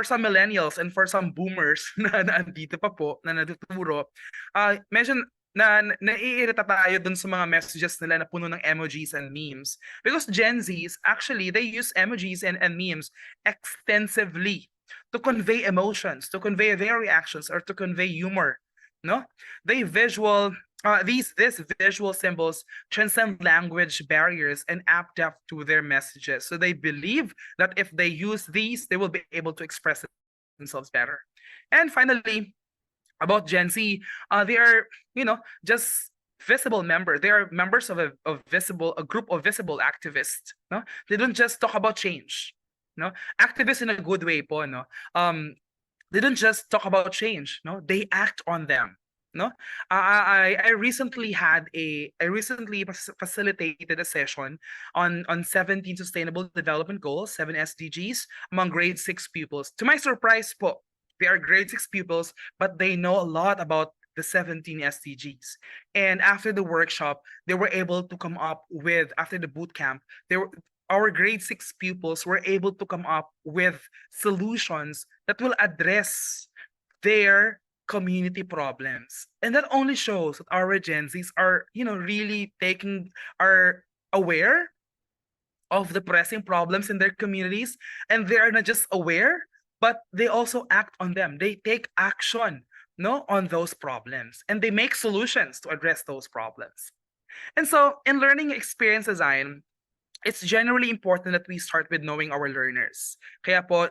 for some millennials and for some boomers na andito pa po na natuturo, mention na naiirita tayo dun sa mga messages nila na puno ng emojis and memes. Because Gen Zs, actually, they use emojis and memes extensively to convey emotions, to convey their reactions, or to convey humor. No, they visual these visual symbols transcend language barriers and add depth to their messages. So they believe that if they use these, they will be able to express themselves better. And finally, about Gen Z, they are, just visible members. They are members of a group of visible activists. No, they don't just talk about change. No, activists in a good way, po. No, they don't just talk about change. No, they act on them. No, I recently facilitated a session on 17 Sustainable Development Goals, 7 SDGs, among grade 6 pupils. To my surprise, po, they are grade 6 pupils, but they know a lot about the 17 SDGs. And after the workshop, they were able to come up with, after the boot camp, our grade 6 pupils were able to come up with solutions that will address their community problems. And that only shows that our Gen Zs are, really are aware of the pressing problems in their communities. And they are not just aware, but they also act on them. They take action, on those problems. And they make solutions to address those problems. And so in learning experience design, it's generally important that we start with knowing our learners. Kaya po,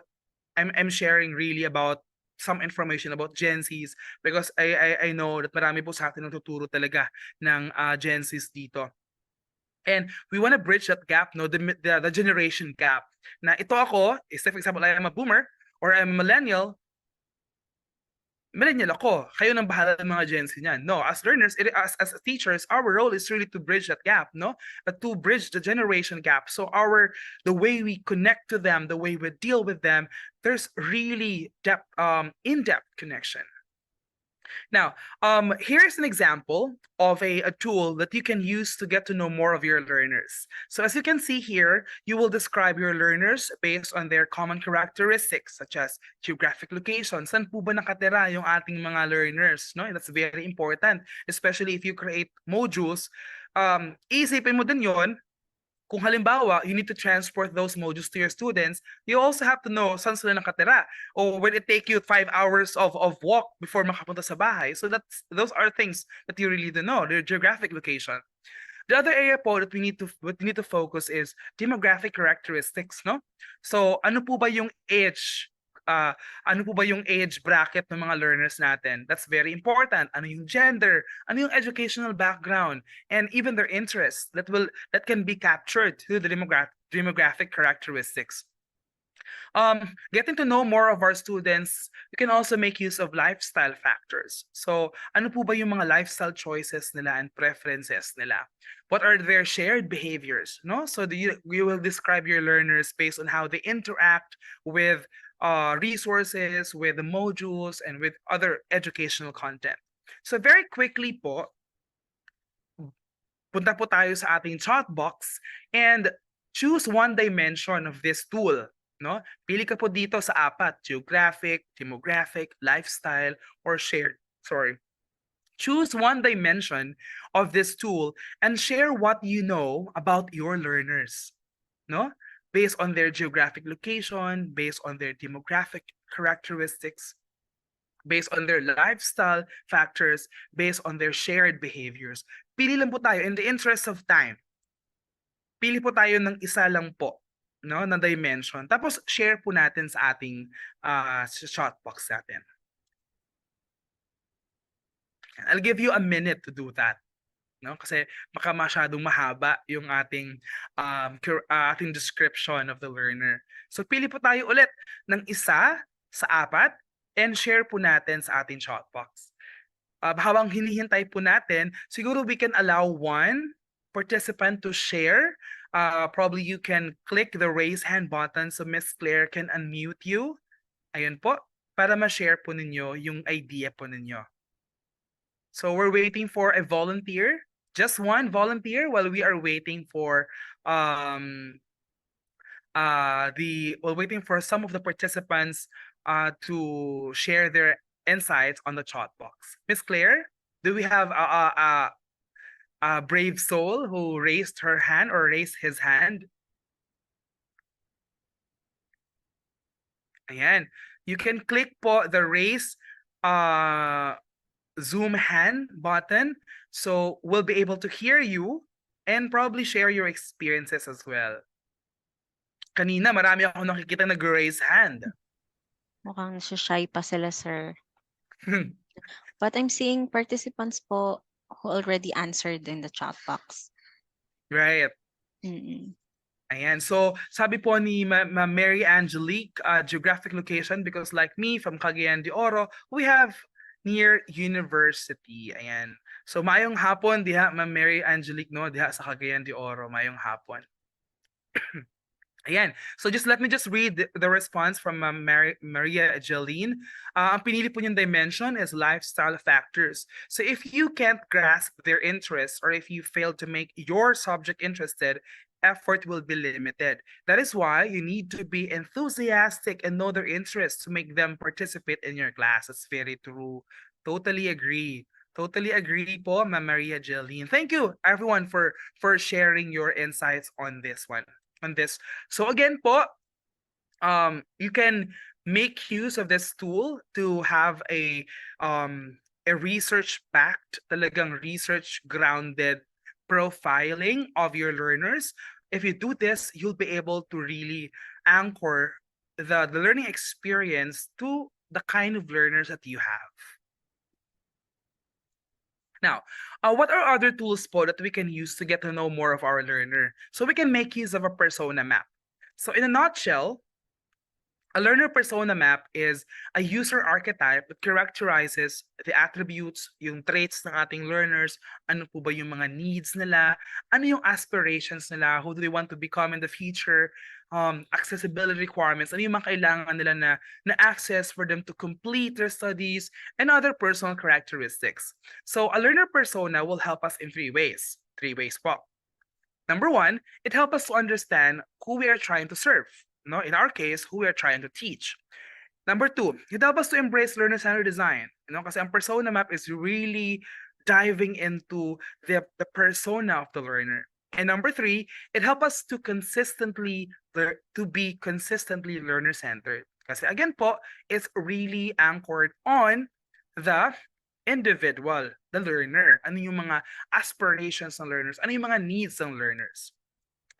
I'm sharing really about some information about Gen Zs because I know that marami po sa atin natuturo talaga ng Gen Zs dito. And we want to bridge that gap, the generation gap. Na ito ako, for example, I am a boomer or I'm a millennial ako, kayo nang bahala ng mga Gen Z niyan. No, as learners, as teachers, our role is really to bridge that gap, to bridge the generation gap. So the way we connect to them, the way we deal with them, there's really in-depth connection. Now, here's an example of a tool that you can use to get to know more of your learners. So as you can see here, you will describe your learners based on their common characteristics, such as geographic location. Saan po ba nakatira yung ating mga learners? No? That's very important, especially if you create modules. Isipin mo din yon. Kung halimbawa, you need to transport those modules to your students, you also have to know saan sila nakatira. Or will it take you 5 hours of walk before makapunta sa bahay? So those are things that you really need to know, their geographic location. The other area po that we need to focus is demographic characteristics, no? So ano po ba yung age bracket ng mga learners natin? That's very important. Ano yung gender? Ano yung educational background? And even their interests that can be captured through the demographic characteristics. Getting to know more of our students, we can also make use of lifestyle factors. So, ano po ba yung mga lifestyle choices nila and preferences nila? What are their shared behaviors? No? So, you will describe your learners based on how they interact with resources, with the modules, and with other educational content. So, very quickly po, punta po tayo sa ating chat box and choose one dimension of this tool. No? Pili ka po dito sa 4, geographic, demographic, lifestyle, or shared. Choose one dimension of this tool and share what you know about your learners. No? Based on their geographic location, based on their demographic characteristics, based on their lifestyle factors, based on their shared behaviors. Pili lang po tayo in the interest of time. Pili po tayo ng isa lang po, no, na dimension. Tapos share po natin sa ating chat box natin. I'll give you a minute to do that. No, kasi baka masyadong mahaba yung ating description of the learner. So pili po tayo ulit ng isa sa 4 and share po natin sa ating chat box. Habang hinihintay po natin, siguro we can allow one participant to share. Probably you can click the raise hand button so Miss Claire can unmute you. Ayun po, para ma-share po ninyo yung idea po ninyo. So we're waiting for a volunteer. Just one volunteer while we are waiting for some of the participants to share their insights on the chat box. Miss Claire, do we have a brave soul who raised her hand or raised his hand? Ayan. You can click po the raise uh, Zoom hand button. So we'll be able to hear you and probably share your experiences as well. Kanina, marami akong nakikita nag-raise hand. Mukhang shy pa sila, sir. But I'm seeing participants po who already answered in the chat box. Right. Mm-mm. Ayan. So, sabi po ni Mary Angelique, geographic location, because like me, from Cagayan de Oro, we have near university. Ayan. So, mayong hapon, diha, Ma'am Mary Angelique, no? Diha sa Cagayan de Oro, mayong hapon. Ayan. So just let me just read the response from Maria Jeline. Ang pinili po niyong dimension is lifestyle factors. So if you can't grasp their interests or if you fail to make your subject interested, effort will be limited. That is why you need to be enthusiastic and know their interests to make them participate in your class. That's very true. Totally agree. Totally agree po, Ma'am Maria Jeline. Thank you everyone for sharing your insights on this one. On this. So again po, you can make use of this tool to have a research-backed, talagang research-grounded profiling of your learners. If you do this, you'll be able to really anchor the learning experience to the kind of learners that you have. Now, what are other tools po that we can use to get to know more of our learner? So we can make use of a persona map. So in a nutshell, a learner persona map is a user archetype that characterizes the attributes, yung traits ng ating learners, ano po ba yung mga needs nila, ano yung aspirations nila, who do they want to become in the future, accessibility requirements, ano yung mga kailangan nila na access for them to complete their studies, and other personal characteristics. So a learner persona will help us in three ways. Three ways po. Number one, it helps us to understand who we are trying to serve. No, in our case, who we are trying to teach. Number two, it helps us to embrace learner-centered design. Kasi ang persona map is really diving into the persona of the learner. And number three, it helps us to be consistently learner-centered. Kasi again po, it's really anchored on the individual, the learner. Ano yung mga aspirations ng learners? Ano yung mga needs ng learners?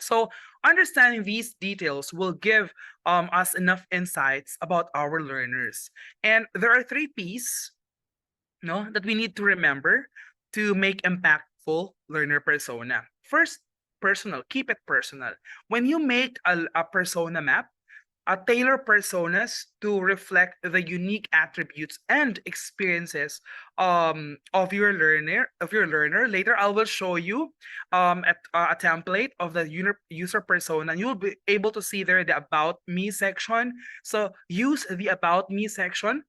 So understanding these details will give us enough insights about our learners. And there are 3 P's that we need to remember to make impactful learner persona. First, personal. Keep it personal. When you make a persona map, tailor personas to reflect the unique attributes and experiences of your learner. Later, I will show you a template of the user persona. You'll be able to see there the About Me section. So use the About Me section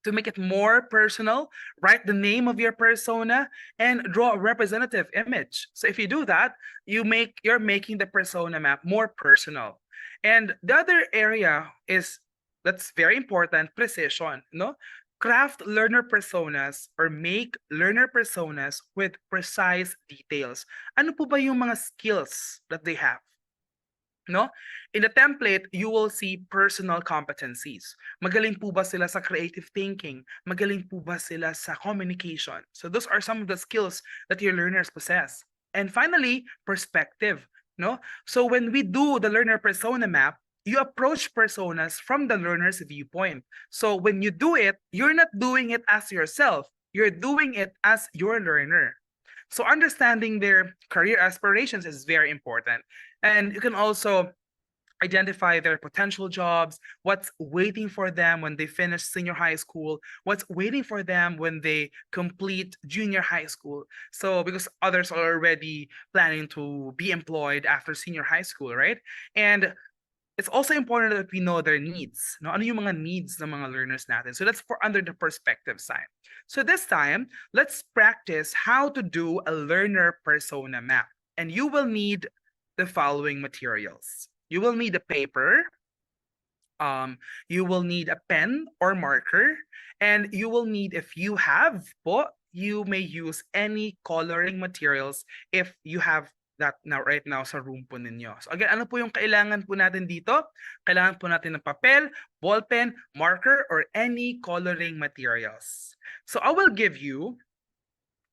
to make it more personal. Write the name of your persona and draw a representative image. So if you do that, you're making the persona map more personal. And the other area that's very important, precision, no? Craft learner personas or make learner personas with precise details. Ano po ba yung mga skills that they have? No? In the template, you will see personal competencies. Magaling po ba sila sa creative thinking? Magaling po ba sila sa communication? So those are some of the skills that your learners possess. And finally, perspective. No? So when we do the learner persona map, you approach personas from the learner's viewpoint. So when you do it, you're not doing it as yourself. You're doing it as your learner. So understanding their career aspirations is very important. And you can also identify their potential jobs, what's waiting for them when they finish senior high school, what's waiting for them when they complete junior high school. So because others are already planning to be employed after senior high school, right? And it's also important that we know their needs. No? Ano yung mga needs ng mga learners natin? So that's for under the perspective side. So this time, let's practice how to do a learner persona map. And you will need the following materials. You will need a paper, You will need a pen or marker, and you will need, if you have po, you may use any coloring materials if you have that now right now sa room po ninyo. So again, ano po yung kailangan po natin dito? Kailangan po natin ng papel, ballpen, marker, or any coloring materials. So I will give you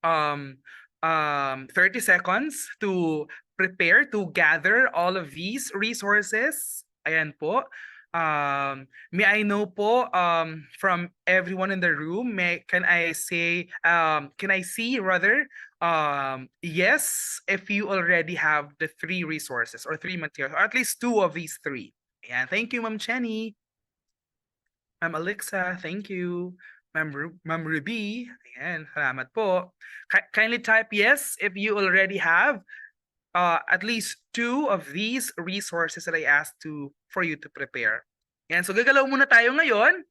30 seconds to prepare to gather all of these resources. Ayan po. May I know po from everyone in the room, can I say, can I see rather, yes, if you already have the 3 resources or 3 materials, or at least 2 of these 3. Ayan, thank you, Ma'am Chenny. Ma'am Alexa, thank you. Ma'am Ruby, ayan, salamat po. Kindly type yes if you already have at least 2 of these resources that I asked for you to prepare. Yan, so gagalaw muna tayo ngayon.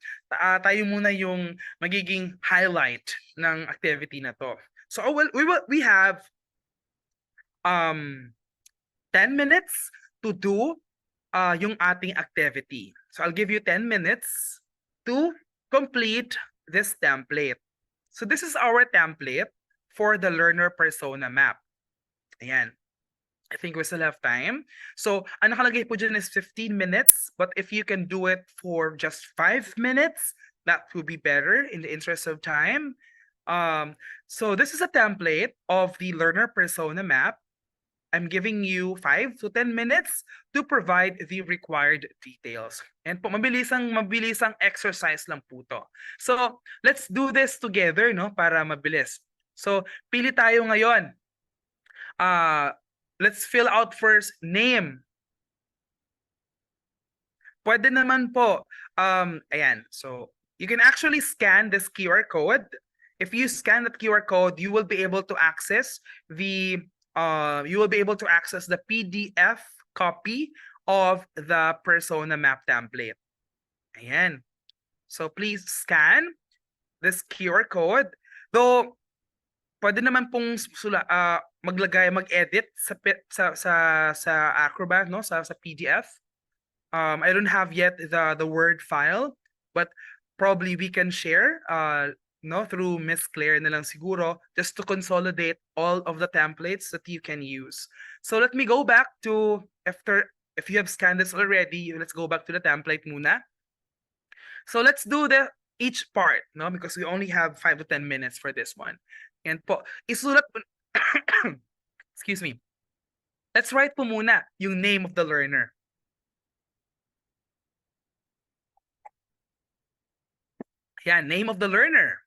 Tayo muna yung magiging highlight ng activity na to. So we have 10 minutes to do yung ating activity. So I'll give you 10 minutes to complete this template. So this is our template for the learner persona map. Ayan. I think we still have time. So, ang nakalagay po dyan is 15 minutes, but if you can do it for just 5 minutes, that would be better in the interest of time. So this is a template of the learner persona map. I'm giving you 5 to 10 minutes to provide the required details. And po, mabilisang exercise lang po to. So, let's do this together, no, para mabilis. So, pili tayo ngayon. Let's fill out first name. Pwede naman po. Ayan. So, you can actually scan this QR code. If you scan that QR code, you will be able to access the PDF copy of the persona map template. Ayan. So please scan this QR code. Though pwede naman pong mag-edit sa Acrobat, no, sa PDF. I don't have yet the Word file, but probably we can share no, through Miss Claire na lang siguro, just to consolidate all of the templates that you can use. So let me go back to, if you have scanned this already, let's go back to the template muna. So let's do each part, no, because we only have 5 to 10 minutes for this one. And po, isulat po, excuse me. Let's write po muna yung name of the learner. Yeah, name of the learner.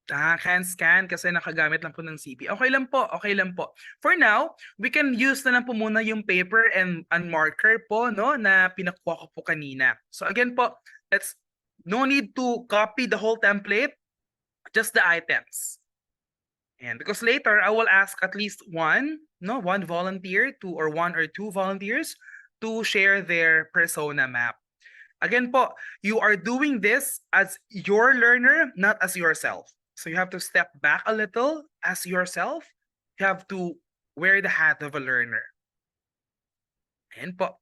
Can scan kasi nakagamit lang po ng CP. Okay lang po, okay lang po. For now, we can use na lang po muna yung paper and marker po, no, na pinakuha ko po kanina. So again po, no need to copy the whole template, just the items. And because later I will ask at least one volunteer, one or two volunteers to share their persona map. Again po, you are doing this as your learner, not as yourself. So you have to step back a little as yourself. You have to wear the hat of a learner. Ayan po.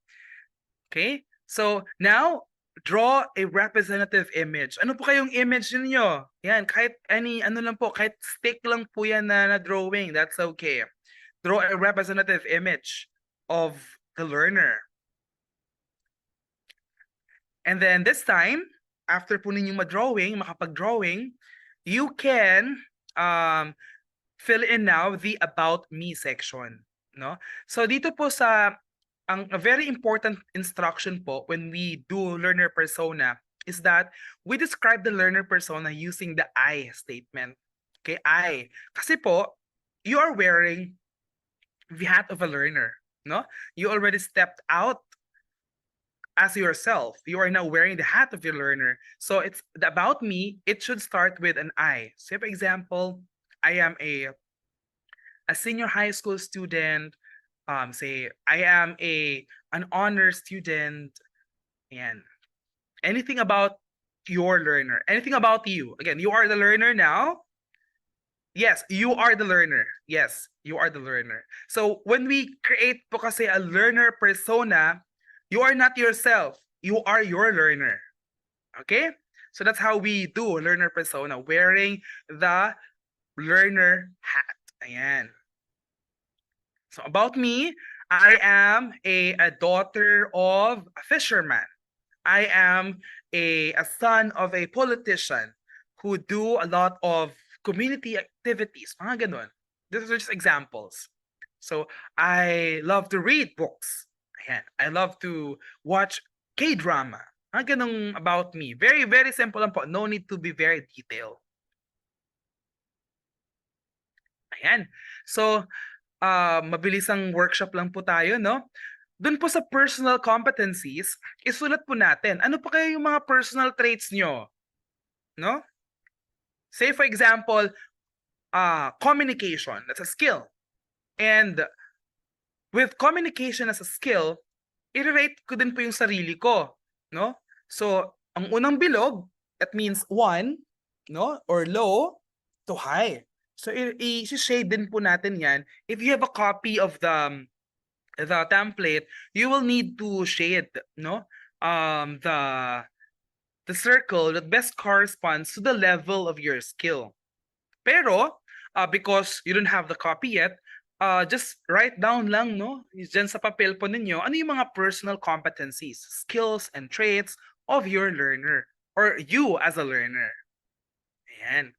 Okay? So now, draw a representative image. Ano po kayong image niyo? Yan, kahit kahit stick lang po yan na drawing, that's okay. Draw a representative image of the learner. And then this time, after po ninyo makapag-drawing, you can fill in now the About Me section. No? So dito po a very important instruction po when we do learner persona is that we describe the learner persona using the I statement. Okay, I. Kasi po, you are wearing the hat of a learner. No? You already stepped out as yourself. You are now wearing the hat of your learner. So it's about me, it should start with an I. So for example, I am a senior high school student. Say I am an honor student. And anything about your learner, anything about you. Again, you are the learner now. Yes, you are the learner. Yes, you are the learner. So when we create po kasi a learner persona, you are not yourself. You are your learner. Okay? So that's how we do learner persona, wearing the learner hat. Ayan. So about me, I am a daughter of a fisherman. I am a son of a politician who do a lot of community activities. Mga ganun. These are just examples. So I love to read books. Ayan. I love to watch K-drama. Mga ganun about me. Very, very simple lang po. No need to be very detailed. Ayan. So, mabilis ang workshop lang po tayo, no? Doon po sa personal competencies, isulat po natin. Ano pa kaya yung mga personal traits nyo? No? Say for example, communication, that's a skill. And with communication as a skill, i-rate ko din po yung sarili ko, no? So, ang unang bilog, that means 1, no? Or low to high. So, i-shade din po natin yan. If you have a copy of the template, you will need to shade, no? The circle that best corresponds to the level of your skill. Pero, because you don't have the copy yet, just write down lang, no? Diyan sa papel po ninyo, ano yung mga personal competencies, skills, and traits of your learner or you as a learner. Ayan.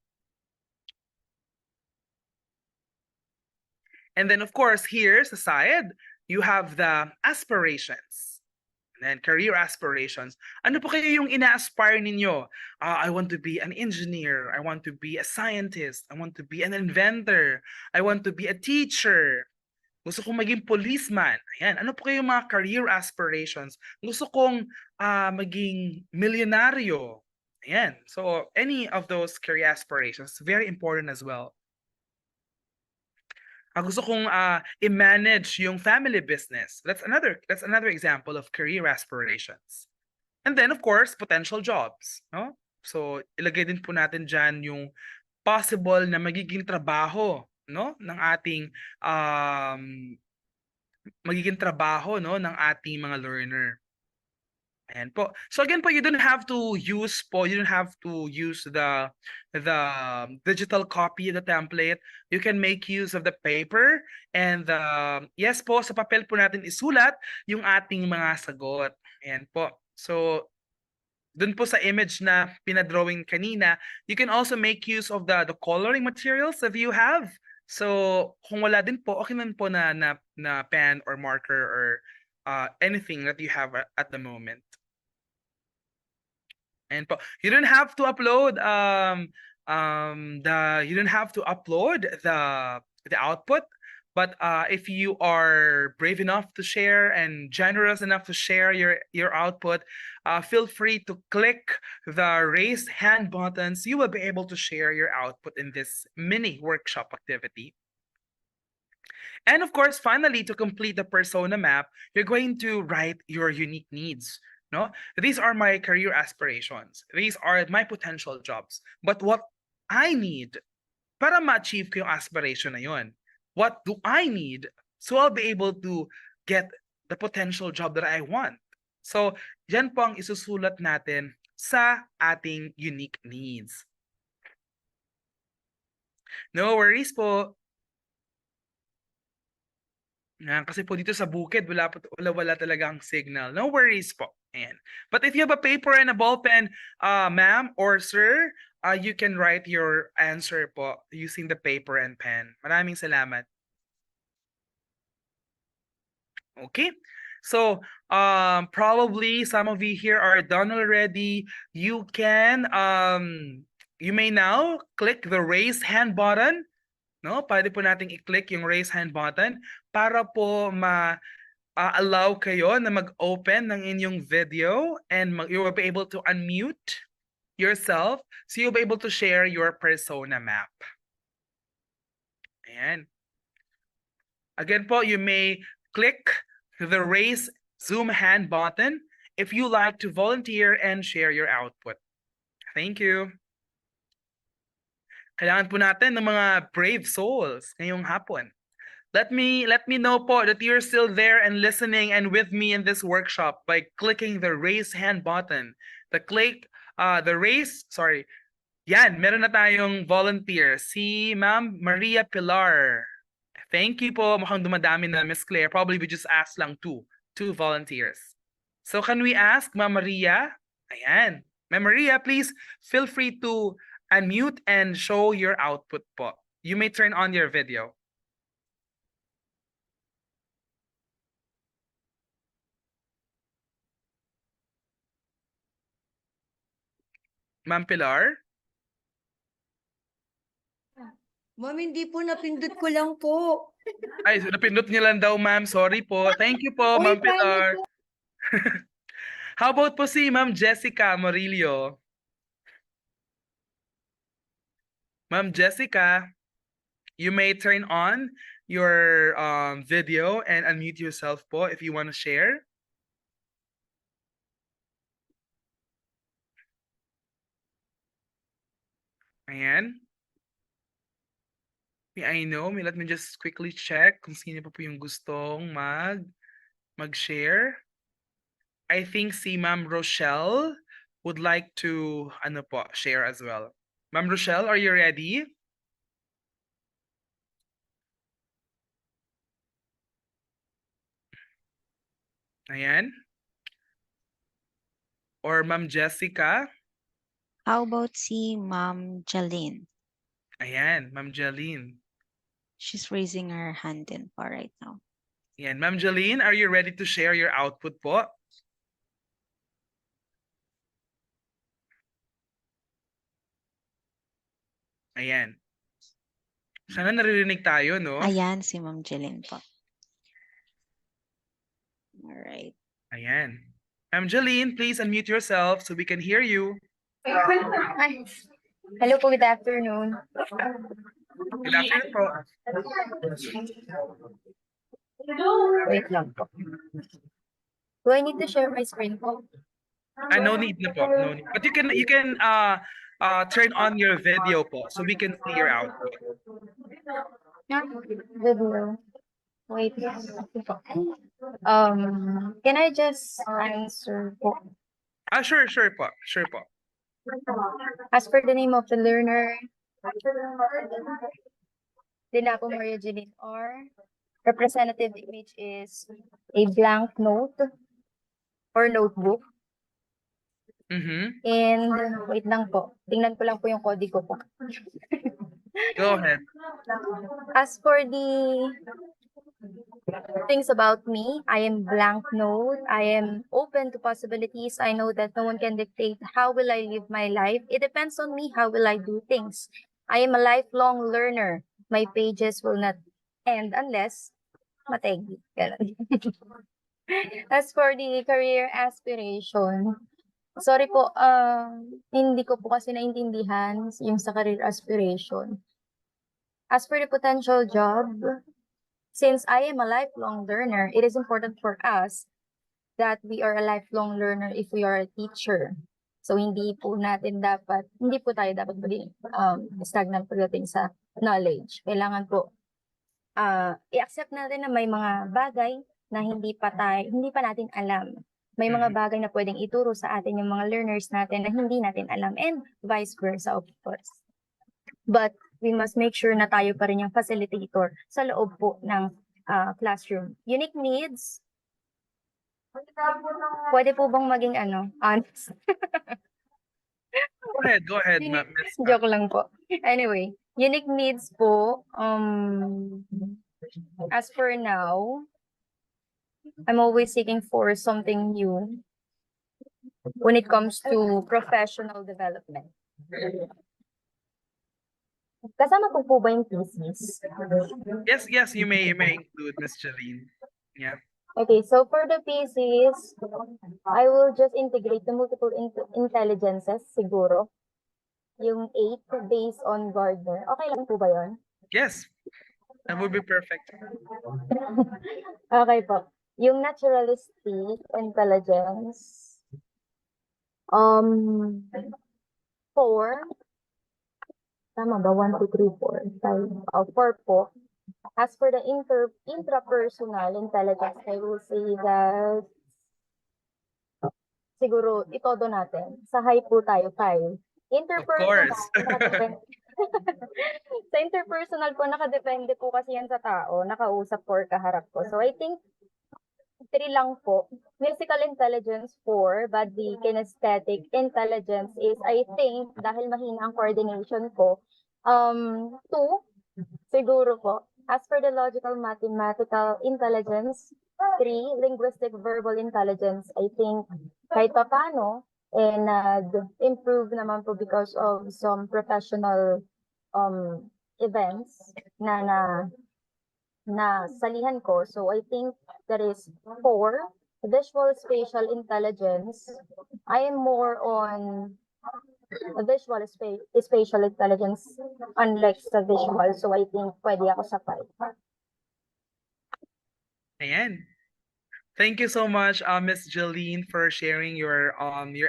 And then, of course, here sa side, you have the aspirations. And then career aspirations. Ano po kayo yung ina-aspire ninyo? I want to be an engineer. I want to be a scientist. I want to be an inventor. I want to be a teacher. Gusto kong maging policeman. Ayan. Ano po kayo yung mga career aspirations? Gusto kong maging milyonaryo. Ayan. So, any of those career aspirations, very important as well. Gusto kong i-manage yung family business. That's another example of career aspirations. And then of course, potential jobs, no? So ilagay din po natin diyan yung possible na magiging trabaho, no, ng ating ng ating mga learner. Ayan po. So again po, you don't have to use the digital copy of the template. You can make use of the paper and yes po, sa papel po natin isulat yung ating mga sagot. Ayan po. So dun po sa image na pinadrawing kanina, you can also make use of the coloring materials that you have. So kung wala din po, okay naman po na pen or marker or anything that you have at the moment. And po, you don't have to upload the output, but if you are brave enough to share and generous enough to share your output, feel free to click the raise hand buttons. You will be able to share your output in this mini workshop activity. And of course, finally, to complete the persona map, you're going to write your unique needs. No, these are my career aspirations. These are my potential jobs. But what I need para ma-achieve ko yung aspiration na yun, what do I need so I'll be able to get the potential job that I want? So, yan po ang isusulat natin sa ating unique needs. No worries po. Kasi po dito sa bukid, wala talagang signal. No worries po. Ayan. But if you have a paper and a ball pen, ma'am or sir, you can write your answer po using the paper and pen. Maraming salamat. Okay. So, probably some of you here are done already. You may now click the raise hand button. No, pwede po nating i-click yung raise hand button para po allow kayo na mag-open ng inyong video and you will be able to unmute yourself so you'll be able to share your persona map. Ayan. Again po, you may click the raise Zoom hand button if you like to volunteer and share your output. Thank you. Kailangan po natin ng mga brave souls ngayong hapon. Let me know po that you're still there and listening and with me in this workshop by clicking the raise hand button. Yan, meron na tayong volunteer, si Ma'am Maria Pilar. Thank you po. Mukhang dumadami na, Miss Claire. Probably we just asked lang two volunteers. So can we ask Ma'am Maria? Ayan. Ma'am Maria, please feel free to unmute and show your output po. You may turn on your video. Ma'am Pilar? Ma'am, hindi po napindot ko lang po. Ay, so napindot niyo lang daw, ma'am. Sorry po. Thank you po, Uy, Ma'am paano Pilar. po? How about po si Ma'am Jessica Morillo? Ma'am Jessica, you may turn on your video and unmute yourself po if you want to share. Ayan. Let me just quickly check kung sino pa po yung gustong mag-share. I think si Ma'am Rochelle would like to share as well. Ma'am Rochelle, are you ready? Ayan. Or Ma'am Jessica. How about si Ma'am Jaline? Ayan, Ma'am Jaline. She's raising her hand din po right now. Ayan, Ma'am Jaline, are you ready to share your output po? Ayan. Sana naririnig tayo, no? Ayan, si Ma'am Jaline po. Alright. Ayan. Ma'am Jaline, please unmute yourself so we can hear you. Ay. Hello po, good afternoon. Good afternoon po. Wait lang po. Do I need to share my screen po? No need na po. No need. But you can turn on your video po so we can see your output. Video. Wait. Can I just answer po? Sure po. Sure po. As per the name of the learner, Dinapo Maria Jeline R. Representative image is a blank note or notebook. Mm-hmm. And wait lang po. Tingnan ko lang po yung kodigo po. Go ahead. As for the things about me, I am blank note. I am open to possibilities. I know that no one can dictate how will I live my life. It depends on me how will I do things. I am a lifelong learner. My pages will not end unless mategi. Ganun. As for the career aspiration, sorry po, hindi ko po kasi naintindihan yung sa career aspiration. As for the potential job, since I am a lifelong learner, it is important for us that we are a lifelong learner if we are a teacher. So hindi po tayo dapat maging stagnant pagdating sa knowledge. Kailangan po i-accept natin na may mga bagay na hindi pa natin alam. May mga bagay na pwedeng ituro sa atin yung mga learners natin na hindi natin alam, and vice versa, of course. But we must make sure na tayo pa rin yung facilitator sa loob po ng classroom. Unique needs, pwede po bang maging honest? Go ahead, Miss. Joke lang po. Anyway, unique needs po, as for now, I'm always seeking for something new when it comes to professional development. Kasama po ba yung thesis? Yes, you may include Miss Jaline. Yeah. Okay, so for the thesis, I will just integrate the multiple intelligences siguro. Yung 8 based on Gardner. Okay lang po ba yun? Yes, that would be perfect. Okay po. Yung naturalistic intelligence, 4, Tama ba? 1, 2, 3, 4, 5. 4 po. As for the intrapersonal intelligence, I will say that siguro itodo natin. Sa high po tayo, 5. Of course. Nakadepende. Sa interpersonal po, nakadepende po kasi yan sa tao, nakausap ko or kaharap ko. So I think 3 lang po. Musical intelligence 4, body kinesthetic intelligence is, I think, dahil mahina ang coordination ko, 2, siguro po. As for the logical mathematical intelligence, 3, linguistic verbal intelligence, I think, kahit pa paano, nag-improve naman po because of some professional events na salihan ko. So I think that is 4. Visual spatial intelligence. I am more on visual spatial intelligence unlike sa visual. So I think pwede ako sa 5. Ayan. Thank you so much, Miss Jeline, for sharing your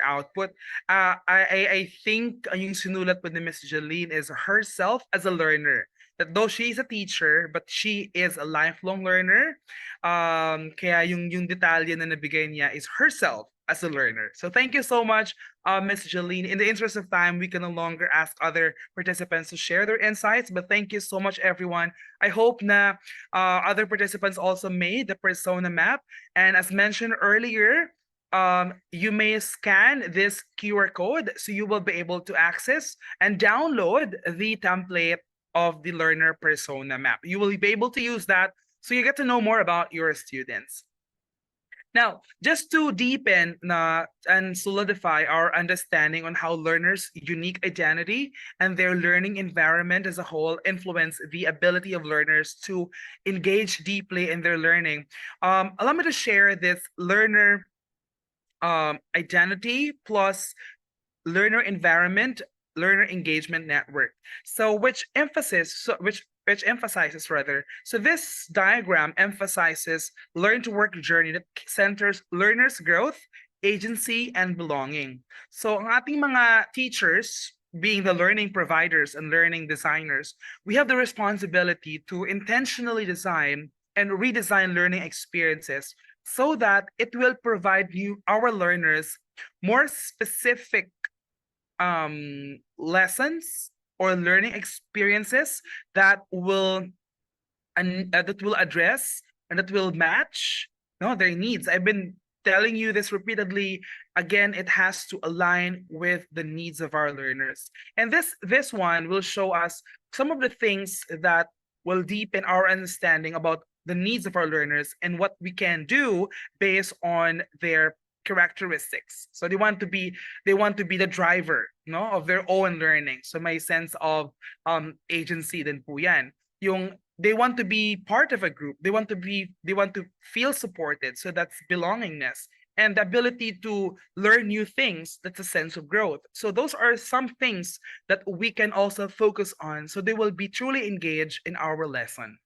output. I think yung sinulat po ni Miss Jeline is herself as a learner. That though she is a teacher, but she is a lifelong learner. Kaya yung detalye na nabigay niya is herself as a learner. So thank you so much, Miss Jeline. In the interest of time, we can no longer ask other participants to share their insights, but thank you so much, everyone. I hope na other participants also made the persona map. And as mentioned earlier, you may scan this QR code so you will be able to access and download the template of the learner persona map. You will be able to use that so you get to know more about your students. Now, just to deepen and solidify our understanding on how learners' unique identity and their learning environment as a whole influence the ability of learners to engage deeply in their learning, allow me to share this learner identity plus learner environment, learner engagement network. So which emphasizes rather. So this diagram emphasizes learn to work journey that centers learners' growth, agency, and belonging. So ang ating mga teachers, being the learning providers and learning designers, we have the responsibility to intentionally design and redesign learning experiences so that it will provide our learners more specific lessons or learning experiences that will address and that will match their needs. I've been telling you this repeatedly. Again, it has to align with the needs of our learners. And this one will show us some of the things that will deepen our understanding about the needs of our learners and what we can do based on their characteristics. So they want to be the driver of their own learning. So may sense of agency din po yan. Yung they want to be part of a group. They want to feel supported. So that's belongingness. And the ability to learn new things, that's a sense of growth. So those are some things that we can also focus on so they will be truly engaged in our lesson.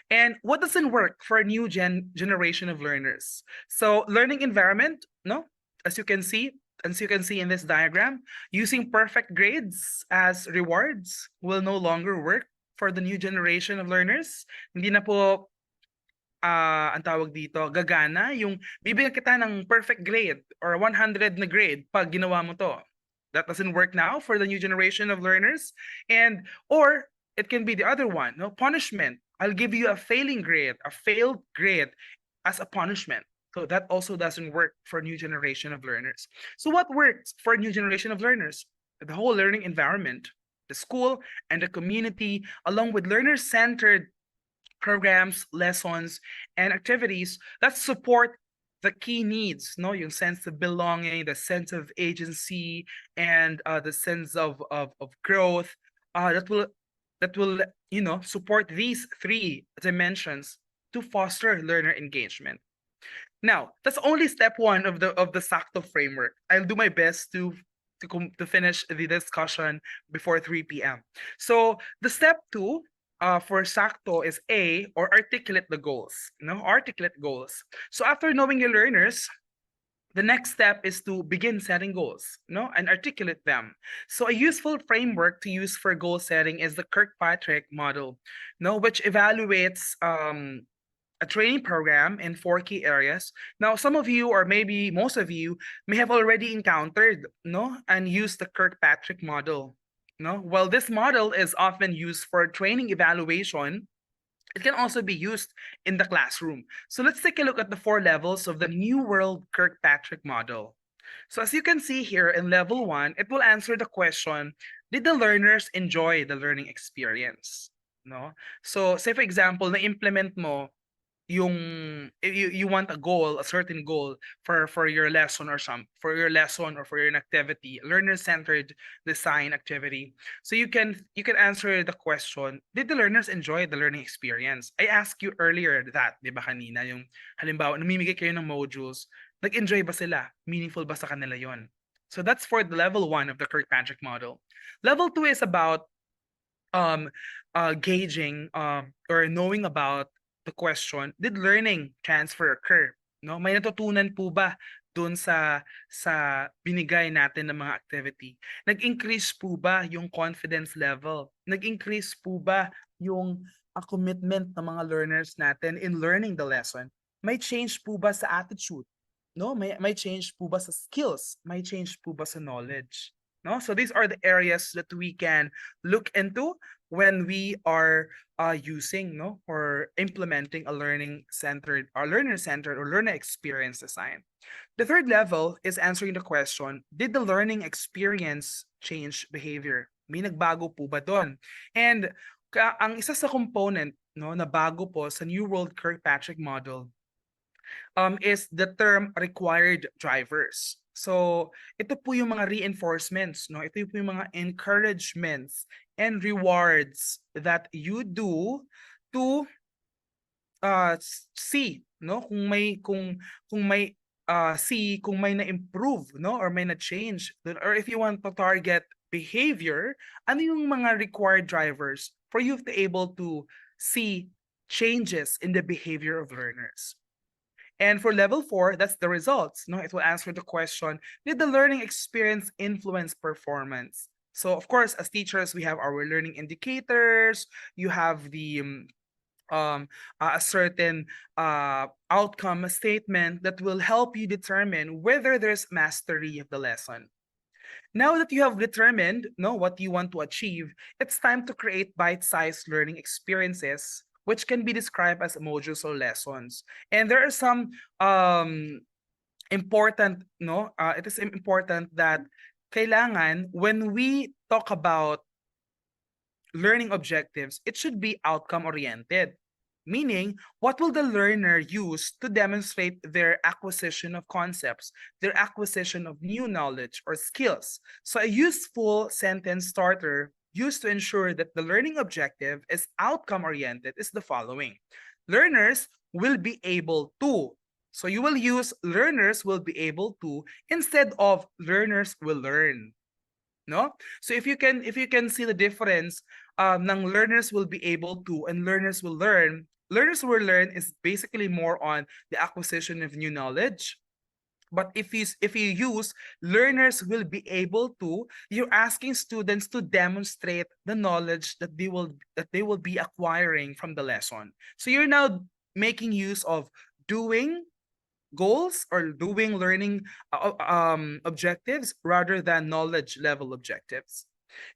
And what doesn't work for a new generation of learners? So learning environment, as you can see in this diagram, using perfect grades as rewards will no longer work for the new generation of learners. Hindi na po ang tawag dito, gagana yung bibigyan kita ng perfect grade or 100 na grade pag ginawa mo to. That doesn't work now for the new generation of learners. Or it can be the other one, punishment. I'll give you a failed grade as a punishment. So that also doesn't work for a new generation of learners. So what works for a new generation of learners? The whole learning environment, the school and the community, along with learner-centered programs, lessons, and activities that support the key needs, yung sense of belonging, the sense of agency, and the sense of growth that will support these 3 dimensions to foster learner engagement. Now, that's only step 1 of the SACTO framework. I'll do my best to finish the discussion before 3 p.m. So the step 2 for SACTO is A, or articulate the goals. Articulate goals. So after knowing your learners, the next step is to begin setting goals, no, and articulate them. So a useful framework to use for goal setting is the Kirkpatrick model, no, which evaluates a training program in 4 key areas. Now, some of you, or maybe most of you, may have already encountered, no, and used the Kirkpatrick model. No, well, this model is often used for training evaluation. It can also be used in the classroom. So let's take a look at the 4 levels of the New World Kirkpatrick model. So as you can see here in level 1, it will answer the question, did the learners enjoy the learning experience? No? So say for example, na-implement mo yung you want a goal, a certain goal for your lesson or for your activity, learner-centered design activity. So you can answer the question, did the learners enjoy the learning experience? I asked you earlier that, di ba kanina, yung halimbawa, namimigay kayo ng modules, nag-enjoy ba sila? Meaningful ba sa kanila yon? So that's for the level 1 of the Kirkpatrick model. Level 2 is about gauging or knowing about the question, did learning transfer occur? No, may natutunan po ba doon sa binigay natin ng mga activity? Nag-increase po ba yung confidence level? Nag-increase po ba yung commitment ng mga learners natin in learning the lesson? May change po ba sa attitude? No, may change po ba sa skills? May change po ba sa knowledge? No, so these are the areas that we can look into when we are using, no, or implementing a learner-centered or learner experience design. The 3rd level is answering the question, did the learning experience change behavior? May nagbago po ba doon? And ang isa sa component, no, na bago po sa New World Kirkpatrick model is the term required drivers. So, ito po yung mga reinforcements, no? Ito po yung mga encouragements and rewards that you do to see, no, kung may see kung may na-improve, no, or may na-change, or if you want to target behavior, ano yung mga required drivers for you to be able to see changes in the behavior of learners. And for level 4, that's the results. No, it will answer the question, did the learning experience influence performance? So of course, as teachers, we have our learning indicators, you have the a certain outcome statement that will help you determine whether there's mastery of the lesson. Now that you have determined, no, what you want to achieve, it's time to create bite-sized learning experiences which can be described as modules or lessons. And there are some important, no, it is important that kailangan when we talk about learning objectives, it should be outcome oriented. Meaning, what will the learner use to demonstrate their acquisition of concepts, their acquisition of new knowledge or skills? So a useful sentence starter used to ensure that the learning objective is outcome-oriented is the following. Learners will be able to. So you will use learners will be able to instead of learners will learn. No? So if you can see the difference ng learners will be able to and learners will learn is basically more on the acquisition of new knowledge. But if you use learners will be able to, you're asking students to demonstrate the knowledge that they will be acquiring from the lesson. So you're now making use of doing goals or doing learning objectives rather than knowledge level objectives.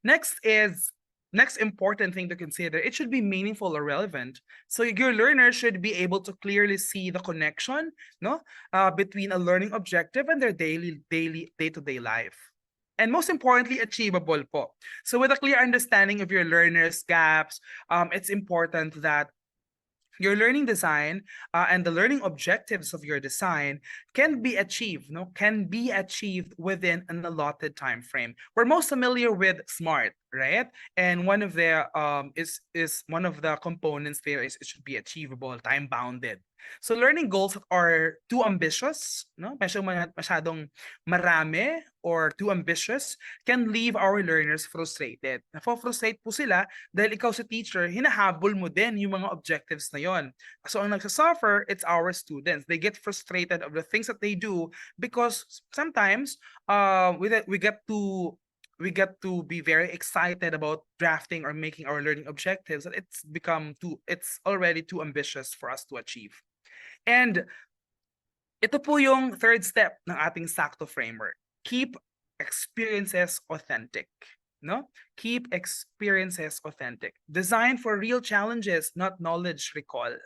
Next important thing to consider, it should be meaningful or relevant. So your learner should be able to clearly see the connection, no, between a learning objective and their day-to-day life. And most importantly, achievable po. So with a clear understanding of your learners' gaps, it's important that your learning design and the learning objectives of your design can be achieved within an allotted time frame. We're most familiar with SMART, right? And one of the is one of the components there is it should be achievable, time bounded. So learning goals that are too ambitious, no, masyadong marami or too ambitious can leave our learners frustrated. Nafo-frustrate po sila dahil ikaw sa teacher, hinahabol mo din yung mga objectives na yon. So ang nagsasuffer, it's our students. They get frustrated of the things that they do because sometimes we get to be very excited about drafting or making our learning objectives that it's already too ambitious for us to achieve. And ito po yung third step ng ating Sakto framework. Keep experiences authentic. No? Keep experiences authentic. Design for real challenges, not knowledge recall.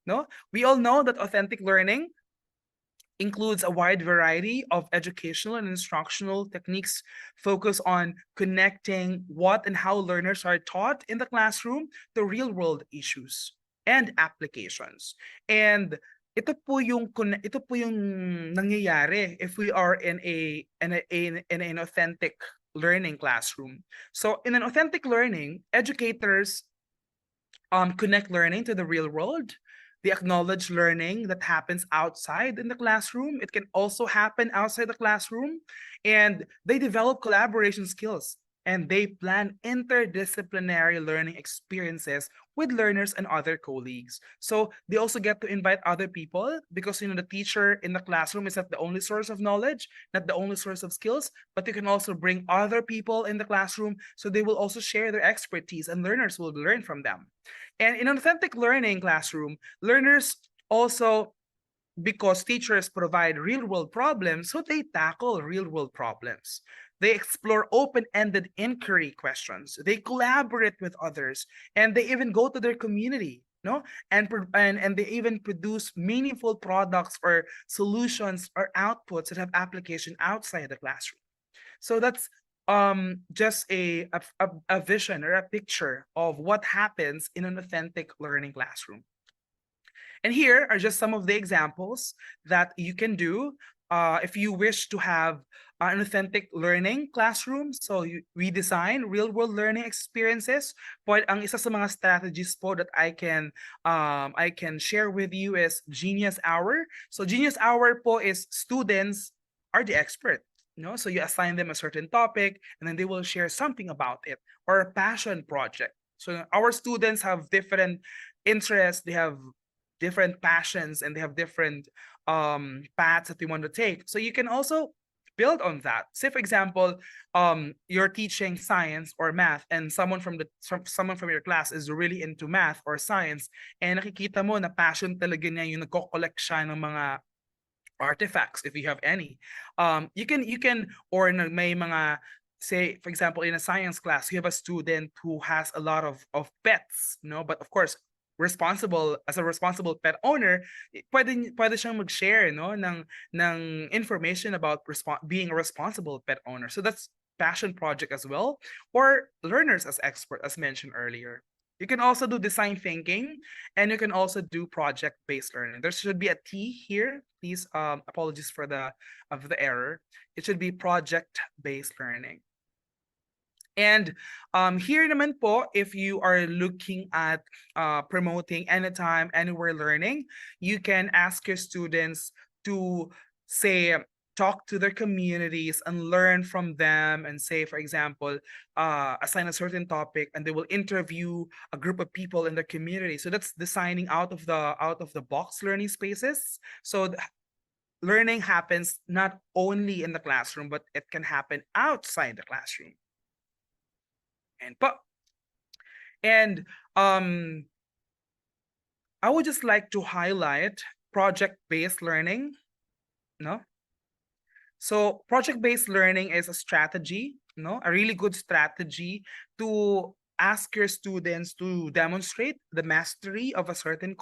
No? We all know that authentic learning includes a wide variety of educational and instructional techniques focus on connecting what and how learners are taught in the classroom to real-world issues and applications. And ito po yung nangyayari if we are in an authentic learning classroom. So in an authentic learning, educators connect learning to the real world. They acknowledge learning that happens outside in the classroom. It can also happen outside the classroom. And they develop collaboration skills and they plan interdisciplinary learning experiences with learners and other colleagues. So they also get to invite other people because the teacher in the classroom is not the only source of knowledge, not the only source of skills, but you can also bring other people in the classroom so they will also share their expertise and learners will learn from them. And in an authentic learning classroom, learners also, because teachers provide real-world problems, so they tackle real-world problems. They explore open-ended inquiry questions. They collaborate with others, and they even go to their community, no? And they even produce meaningful products or solutions or outputs that have application outside the classroom. So that's just a vision or a picture of what happens in an authentic learning classroom. And here are just some of the examples that you can do if you wish to have an authentic learning classroom. So we design real-world learning experiences. But ang isa sa mga strategies po that I can share with you is Genius Hour. So Genius Hour po is students are the expert. So you assign them a certain topic and then they will share something about it, or a passion project. So our students have different interests, they have different passions, and they have different paths that they want to take. So you can also build on that. Say for example, you're teaching science or math and someone from your class is really into math or science, and nakikita mo na passion talaga niya yung nagko-collect siya ng mga artifacts, if you have any. You can or may mga, say for example in a science class you have a student who has a lot of pets, but of course as a responsible pet owner, pwede siyang mag-share ng information about being a responsible pet owner. So that's passion project as well, or learners as expert, as mentioned earlier. You can also do design thinking, and you can also do project-based learning. There should be a T here. Please, apologies for the error. It should be project-based learning. And here naman po, if you are looking at promoting anytime, anywhere learning, you can ask your students to say, talk to their communities and learn from them, and say, for example, assign a certain topic and they will interview a group of people in the community. So that's designing out of the box learning spaces. So learning happens not only in the classroom, but it can happen outside the classroom. And I would just like to highlight project-based learning. So project-based learning is a strategy, a really good strategy to ask your students to demonstrate the mastery of a certain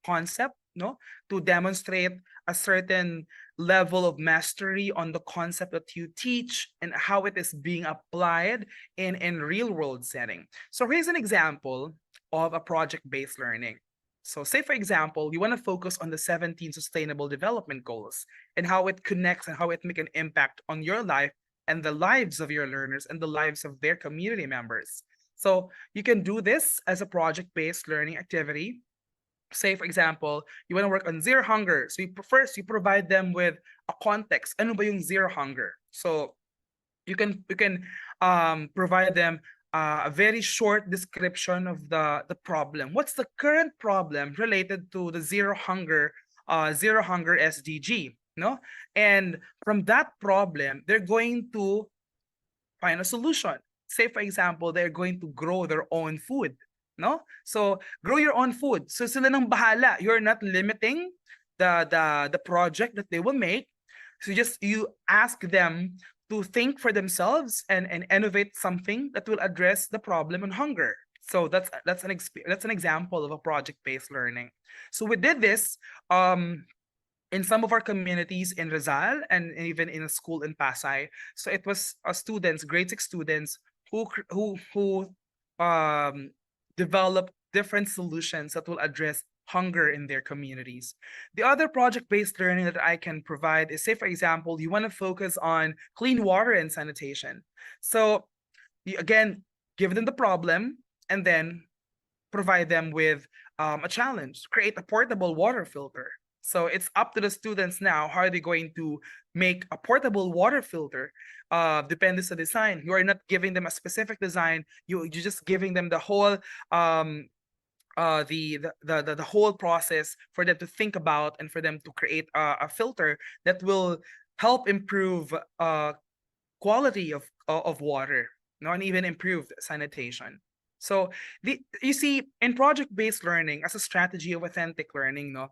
concept, to demonstrate a certain level of mastery on the concept that you teach and how it is being applied in real world setting. So here's an example of a project-based learning. So say, for example, you want to focus on the 17 Sustainable Development Goals and how it connects and how it make an impact on your life and the lives of your learners and the lives of their community members. So you can do this as a project-based learning activity. Say, for example, you want to work on zero hunger. So first, you provide them with a context. Ano ba yung zero hunger? So you can provide them a very short description of the problem. What's the current problem related to the zero hunger SDG? No, and from that problem, they're going to find a solution. Say, for example, they're going to grow their own food. No, so grow your own food. So sila nang bahala. You're not limiting the project that they will make. So you ask them to think for themselves and innovate something that will address the problem on hunger. So that's an example of a project-based learning. So we did this in some of our communities in Rizal and even in a school in Pasay. So it was students, grade 6 students who developed different solutions that will address hunger in their communities. The other project-based learning that I can provide is, say, for example, you want to focus on clean water and sanitation. So you, again, give them the problem and then provide them with a challenge, create a portable water filter. So it's up to the students now, how are they going to make a portable water filter? Depends on design. You are not giving them a specific design, you're just giving them the whole the whole process for them to think about and for them to create a filter that will help improve quality of water, no, and even improve sanitation. So you see, in project-based learning as a strategy of authentic learning, no,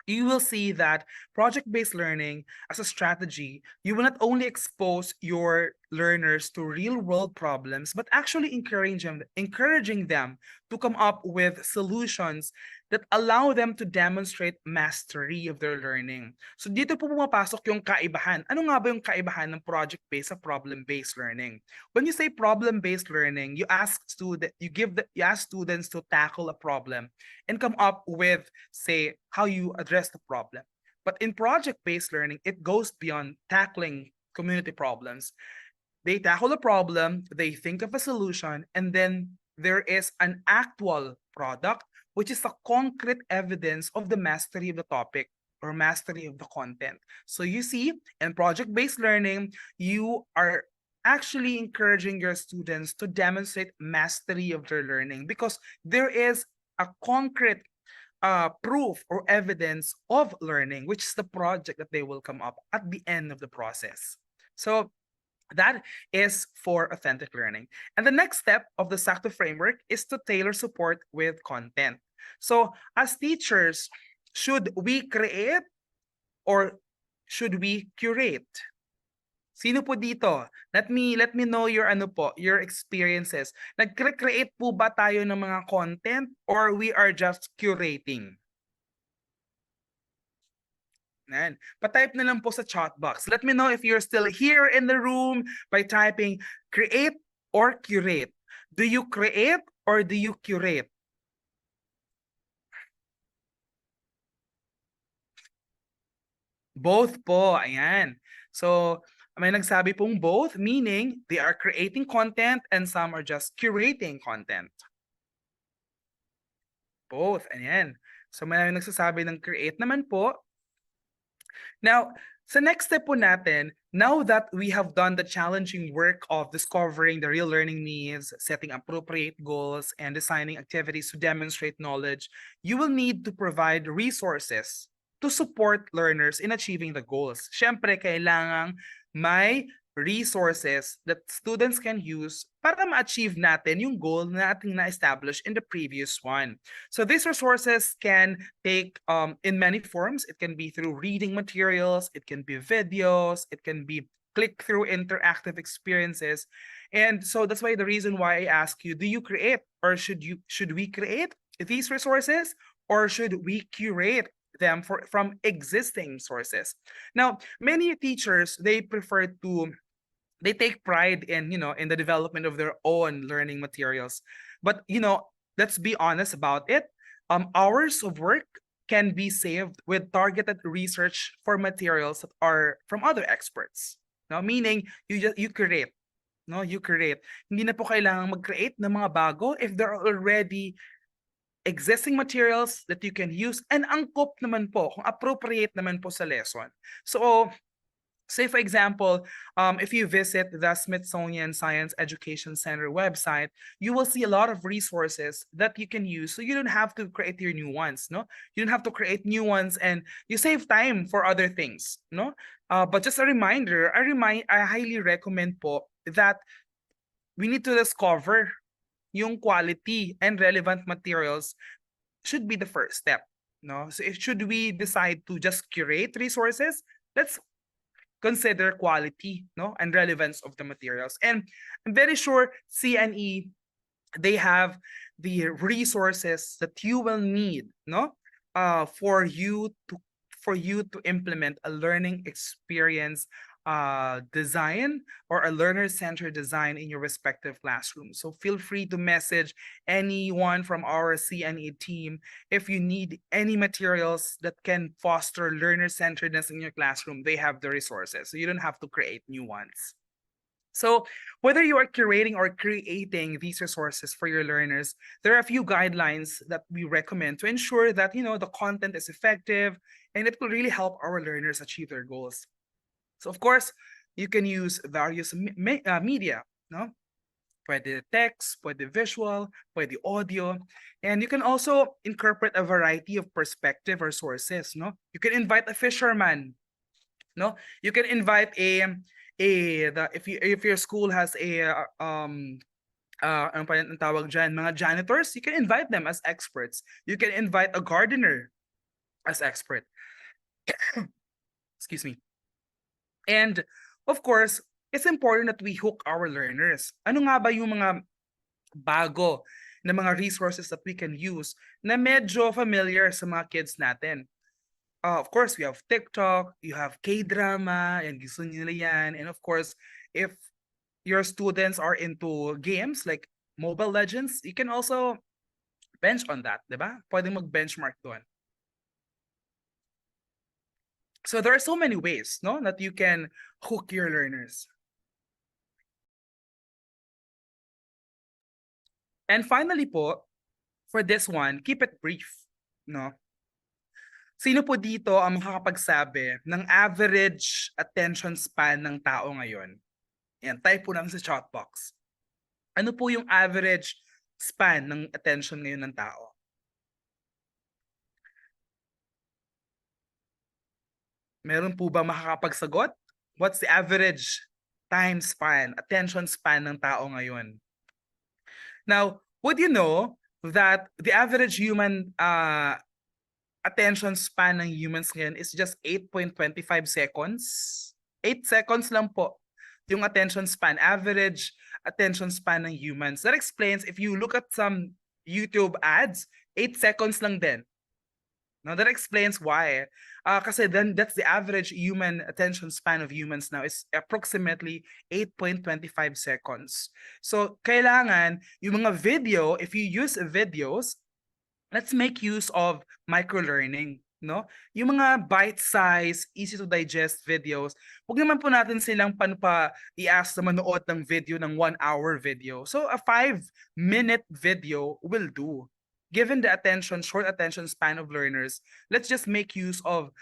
you will see that project-based learning as a strategy, you will not only expose your learners to real-world problems, but actually encouraging them to come up with solutions that allow them to demonstrate mastery of their learning. So dito po pumapasok yung kaibahan. Ano nga ba yung kaibahan ng project-based sa problem-based learning? When you say problem-based learning, you ask students to tackle a problem and come up with, say, how you address the problem. But in project-based learning, it goes beyond tackling community problems. They tackle a problem, they think of a solution, and then there is an actual product, which is a concrete evidence of the mastery of the topic or mastery of the content. So you see, in project-based learning, you are actually encouraging your students to demonstrate mastery of their learning because there is a concrete proof or evidence of learning, which is the project that they will come up at the end of the process. So that is for authentic learning. And the next step of the SACTO framework is to tailor support with content. So as teachers, should we create or should we curate? Sino po dito? Let me know your your experiences. Nag-create po ba tayo ng mga content or we are just curating? Yan. Pa-type na lang po sa chat box. Let me know if you're still here in the room by typing create or curate. Do you create or do you curate? Both po, ayan. So, may nagsabi pong both, meaning they are creating content and some are just curating content. Both, ayan. So, may nagsasabi ng create naman po. Now, sa next step po natin, now that we have done the challenging work of discovering the real learning needs, setting appropriate goals, and designing activities to demonstrate knowledge, you will need to provide resources to support learners in achieving the goals. Siyempre, kailangang may resources that students can use para ma-achieve natin yung goal na ating na-establish in the previous one. So these resources can take in many forms. It can be through reading materials, it can be videos, it can be click-through interactive experiences. And so that's why the reason why I ask you, do you create or should we create these resources or should we curate them from existing sources? Now, many teachers, they take pride in, in the development of their own learning materials. But, let's be honest about it. Hours of work can be saved with targeted research for materials that are from other experts. No? Meaning, you create. No, you create. Hindi na po kailangang mag-create ng mga bago if there are already existing materials that you can use and angkop naman po, kung appropriate naman po sa lesson. So, say for example, if you visit the Smithsonian Science Education Center website, you will see a lot of resources that you can use. So you don't have to create your new ones, no? You don't have to create new ones, and you save time for other things, no? But just a reminder, I highly recommend po that we need to discover yung quality and relevant materials should be the first step. No? So if should we decide to just curate resources, let's consider quality, no, and relevance of the materials. And I'm very sure CNE, they have the resources that you will need, no, for you to implement a learning experience design or a learner-centered design in your respective classroom. So feel free to message anyone from our CNE team if you need any materials that can foster learner-centeredness in your classroom. They have the resources, so you don't have to create new ones. So whether you are curating or creating these resources for your learners, there are a few guidelines that we recommend to ensure that the content is effective and it will really help our learners achieve their goals. So of course, you can use various media, no? Pwede text, pwede visual, pwede audio, and you can also incorporate a variety of perspective or sources, no? You can invite a fisherman, no? You can invite if your school has ano pa yung tawag dyan, mga janitors, you can invite them as experts. You can invite a gardener as expert. Excuse me. And of course, it's important that we hook our learners. Ano nga ba yung mga bago na mga resources that we can use na medyo familiar sa mga kids natin? Of course, we have TikTok, you have K-drama, and gusto nila yan. And of course, if your students are into games like Mobile Legends, you can also bench on that, di ba? Pwedeng mag-benchmark doon. So there are so many ways, no, that you can hook your learners. And finally po, for this one, keep it brief, no? Sino po dito ang makakapagsabi ng average attention span ng tao ngayon? Yan, type po lang sa chat box. Ano po yung average span ng attention ngayon ng tao? Meron po ba makakapagsagot? What's the average time span, attention span ng tao ngayon? Now, would you know that the average human attention span ng humans ngayon is just 8.25 seconds? 8 seconds lang po yung attention span, average attention span ng humans. That explains, if you look at some YouTube ads, 8 seconds lang din. Now that explains why. Kasi then that's the average human attention span of humans now is approximately 8.25 seconds. So kailangan yung mga video, if you use videos, let's make use of microlearning, no? Yung mga bite-size, easy to digest videos, huwag naman po natin silang i-ask na manood ng video ng 1-hour video. So a 5-minute video will do. Given the short attention span of learners, let's just make use of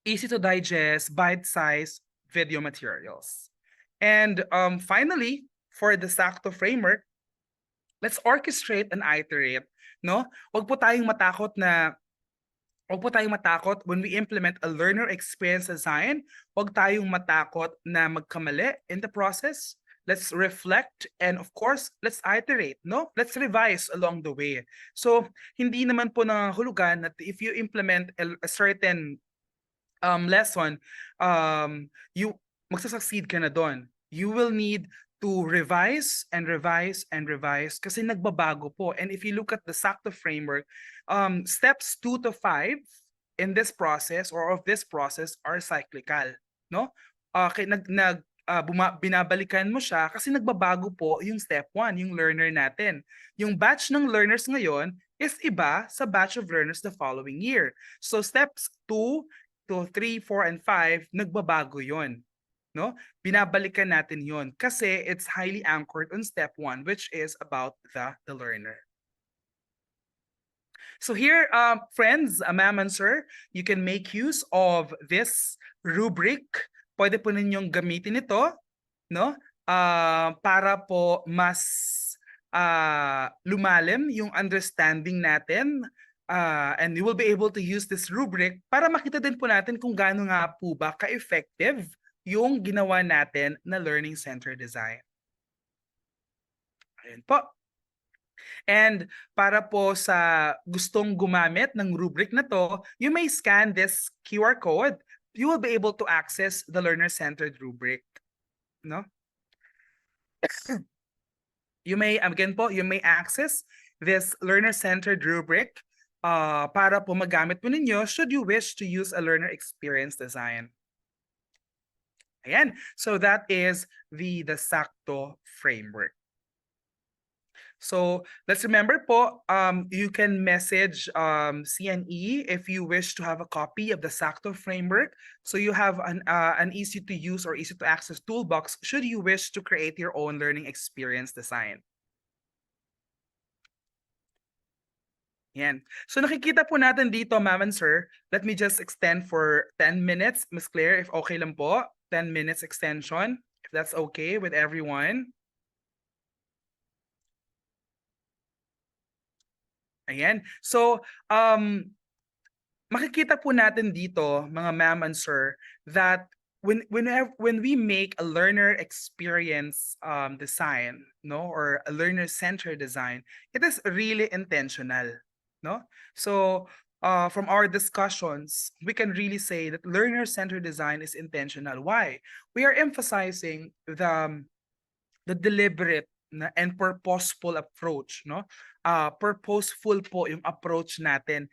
easy to digest, bite-sized video materials. And finally, for the Sakto framework, let's orchestrate and iterate, no? Huwag po tayong matakot when we implement a learner experience design. Huwag tayong matakot na magkamali in the process. Let's reflect and of course, let's iterate, no? Let's revise along the way. So, hindi naman po nangahulugan that if you implement a certain lesson, you magsasucceed ka na doon. You will need to revise and revise and revise kasi nagbabago po. And if you look at the Sakto framework, steps 2 to 5 in this process or of this process are cyclical, no? Binabalikan mo siya kasi nagbabago po yung step 1, yung learner natin. Yung batch ng learners ngayon is iba sa batch of learners the following year. So steps 2 to 3, 4, and 5, nagbabago yon. No? Binabalikan natin yon kasi it's highly anchored on step 1, which is about the learner. So here, friends, ma'am and sir, you can make use of this rubric. Pwede po ninyong gamitin ito, no? Para po mas lumalim yung understanding natin, and you will be able to use this rubric para makita din po natin kung gaano nga po ba ka-effective yung ginawa natin na learning center design. Ayun po. And para po sa gustong gumamit ng rubric na to, you may scan this QR code. You will be able to access the learner-centered rubric. No? You may, again po, you may access this learner-centered rubric para po magamit po ninyo should you wish to use a learner experience design. Ayan. So that is the Sakto framework. So let's remember po, you can message CNE if you wish to have a copy of the Sakto framework. So you have an easy to use or easy to access toolbox should you wish to create your own learning experience design. Yan. So nakikita po natin dito, ma'am and sir, let me just extend for 10 minutes. Ms. Claire, if okay lang po, 10 minutes extension, if that's okay with everyone. Ayan. So, makikita po natin dito, mga ma'am and sir, that when we make a learner experience design, no, or a learner-centered design, it is really intentional, no? So, from our discussions, we can really say that learner-centered design is intentional. Why? We are emphasizing the deliberate and purposeful approach, no? Purposeful po yung approach natin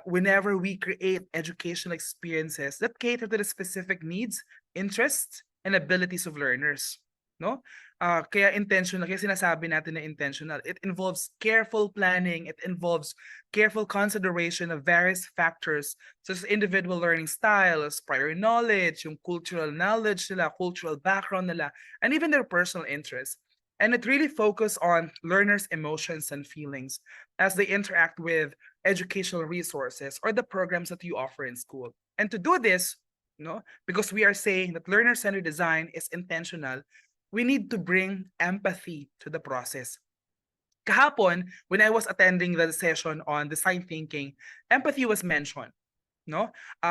whenever we create educational experiences that cater to the specific needs, interests, and abilities of learners, no? Kaya intentional, kaya sinasabi natin na intentional. It involves careful planning, it involves careful consideration of various factors such as individual learning styles, prior knowledge, yung cultural knowledge nila, cultural background nila, and even their personal interests. And it really focuses on learners' emotions and feelings as they interact with educational resources or the programs that you offer in school. And to do this, because we are saying that learner-centered design is intentional, we need to bring empathy to the process. Kahapon, when I was attending the session on design thinking, empathy was mentioned.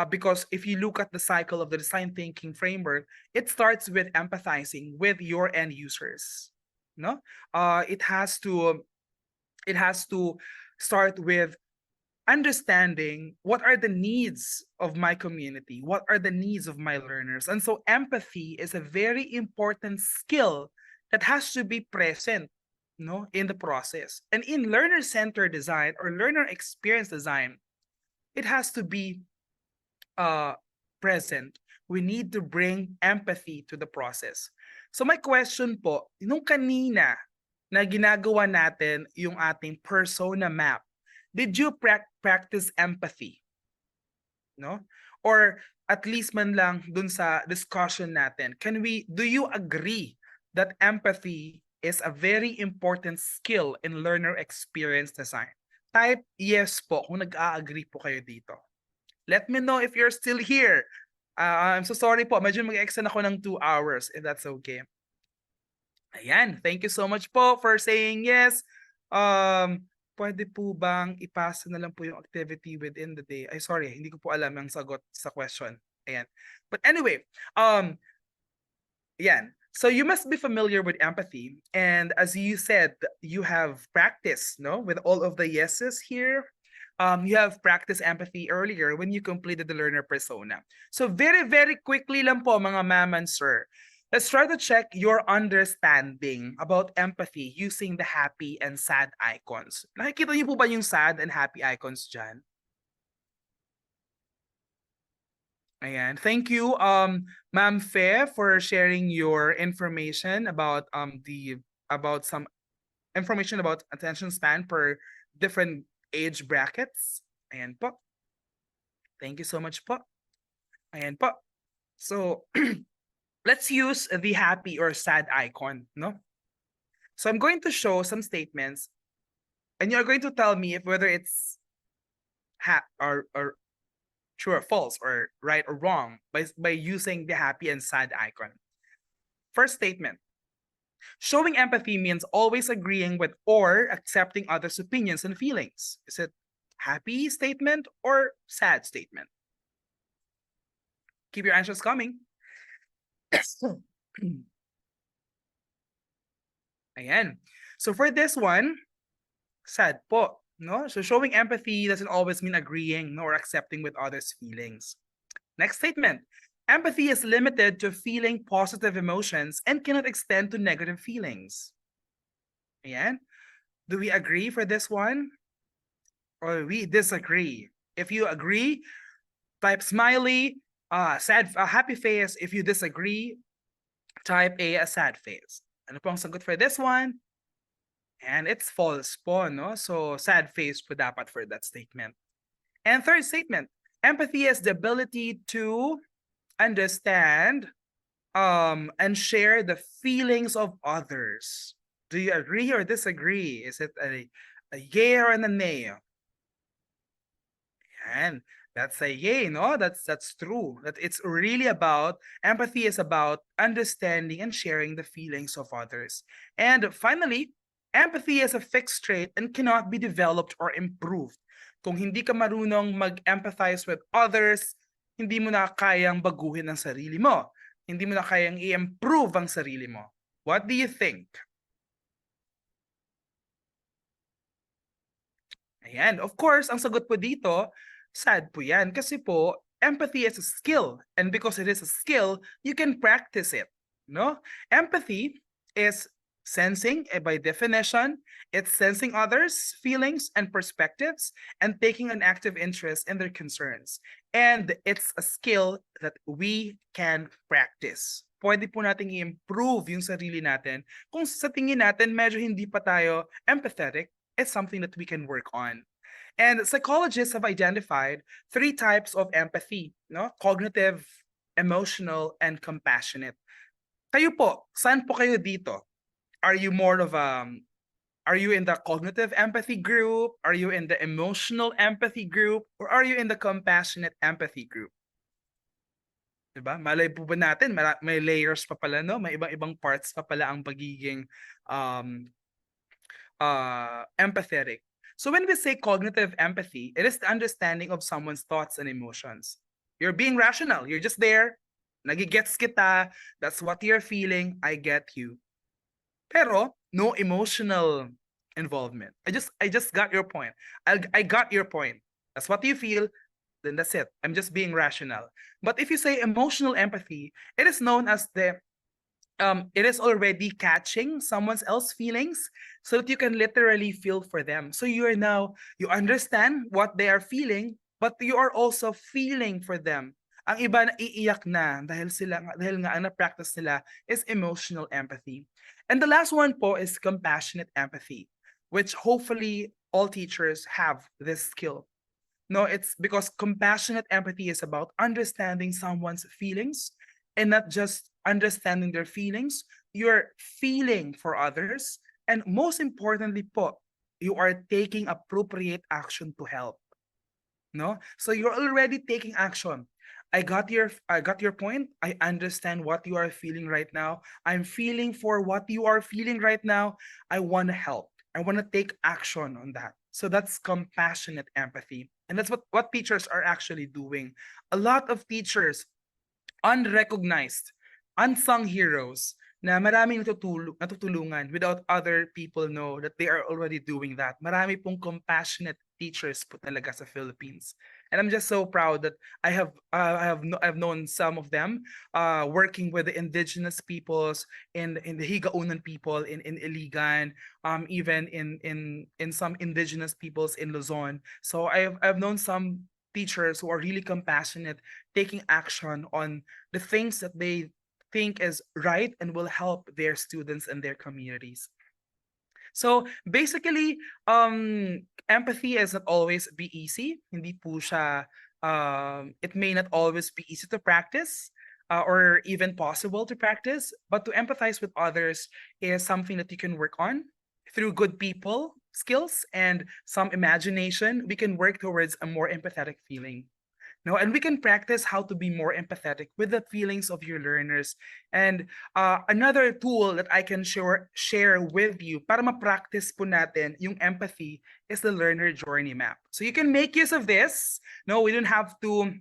Because if you look at the cycle of the design thinking framework, it starts with empathizing with your end users. It has to start with understanding what are the needs of my community, what are the needs of my learners. And so empathy is a very important skill that has to be present in the process. And in learner-centered design or learner experience design, it has to be present. We need to bring empathy to the process. So my question po, nung kanina na ginagawa natin yung ating persona map, did you practice empathy? No? Or at least man lang dun sa discussion natin, do you agree that empathy is a very important skill in learner experience design? Type yes po kung nag-a-agree po kayo dito. Let me know if you're still here. I'm so sorry po, medyo mag-extend ako ng 2 hours if that's okay. Ayan, thank you so much po for saying yes. Pwede po bang ipasa na lang po yung activity within the day? Ay, sorry, hindi ko po alam ang sagot sa question. Ayan. But anyway, yan. So you must be familiar with empathy. And as you said, you have practiced, with all of the yeses here. You have practiced empathy earlier when you completed the learner persona. So very, very quickly lang po, mga ma'am and sir. Let's try to check your understanding about empathy using the happy and sad icons. Nakikita niyo po ba yung sad and happy icons dyan? Ayan. Thank you, Ma'am Fe, for sharing your information about some information about attention span per different age brackets. Ayan po. Thank you so much po. Ayan po. So, let's use the happy or sad icon, no? So I'm going to show some statements, and you're going to tell me if whether it's or true or false, or right or wrong, by using the happy and sad icon. First statement. Showing empathy means always agreeing with or accepting others' opinions and feelings. Is it happy statement or sad statement? Keep your answers coming. Ayan. So for this one, sad po. No? So showing empathy doesn't always mean agreeing nor accepting with others' feelings. Next statement. Empathy is limited to feeling positive emotions and cannot extend to negative feelings. Ayan. Do we agree for this one? Or we disagree? If you agree, type smiley, happy face. If you disagree, type a sad face. Ano po ang sagot for this one? And it's false po, no? So sad face po dapat for that statement. And third statement, empathy is the ability to understand and share the feelings of others. Do you agree or disagree? Is it a yay or a nay? And that's a yay, no? That's true. That it's really about empathy is about understanding and sharing the feelings of others. And finally, empathy is a fixed trait and cannot be developed or improved. Kung hindi ka marunong mag-empathize with others, hindi mo na kayang baguhin ang sarili mo. Hindi mo na kayang i-improve ang sarili mo. What do you think? Ayan, of course, ang sagot po dito, sad po yan. Kasi po, empathy is a skill. And because it is a skill, you can practice it. No? Empathy is sensing, by definition, it's sensing others' feelings and perspectives and taking an active interest in their concerns. And it's a skill that we can practice. Pwede po nating i-improve yung sarili natin. Kung sa tingin natin medyo hindi pa tayo empathetic, it's something that we can work on. And psychologists have identified 3 types of empathy, no? Cognitive, emotional, and compassionate. Kayo po, saan po kayo dito? Are you more of are you in the cognitive empathy group? Are you in the emotional empathy group? Or are you in the compassionate empathy group? Diba? Malay po ba natin, may layers pa pala, no? May ibang parts pa pala ang pagiging empathetic. So when we say cognitive empathy, it is the understanding of someone's thoughts and emotions. You're being rational. You're just there. Nagigets kita. That's what you're feeling. I get you. Pero no emotional involvement. I just got your point. I got your point. That's what you feel. Then that's it. I'm just being rational. But if you say emotional empathy, it is known as it is already catching someone else's feelings so that you can literally feel for them. So you understand what they are feeling, but you are also feeling for them. Ang iba naiiyak na dahil nga ang na-practice nila is emotional empathy. And the last one po is compassionate empathy, which hopefully all teachers have this skill. No, it's because compassionate empathy is about understanding someone's feelings and not just understanding their feelings. You're feeling for others. And most importantly po, you are taking appropriate action to help. No? So you're already taking action. I got your point. I understand what you are feeling right now. I'm feeling for what you are feeling right now. I want to help. I want to take action on that. So that's compassionate empathy. And that's what teachers are actually doing. A lot of teachers, unrecognized, unsung heroes, na maraming natutulungan without other people know that they are already doing that. Marami pong compassionate teachers po talaga sa Philippines. And I'm just so proud that I've known some of them working with the indigenous peoples in the Higaunan people in Iligan, even in some indigenous peoples in Luzon. So I've known some teachers who are really compassionate, taking action on the things that they think is right and will help their students and their communities. So basically, empathy is not always be easy. Hindi po siya It may not always be easy to practice or even possible to practice, but to empathize with others is something that you can work on through good people skills and some imagination. We can work towards a more empathetic feeling. No, and we can practice how to be more empathetic with the feelings of your learners. And another tool that I can share with you para ma-practice po natin yung empathy is the learner journey map. So you can make use of this. No, we don't have to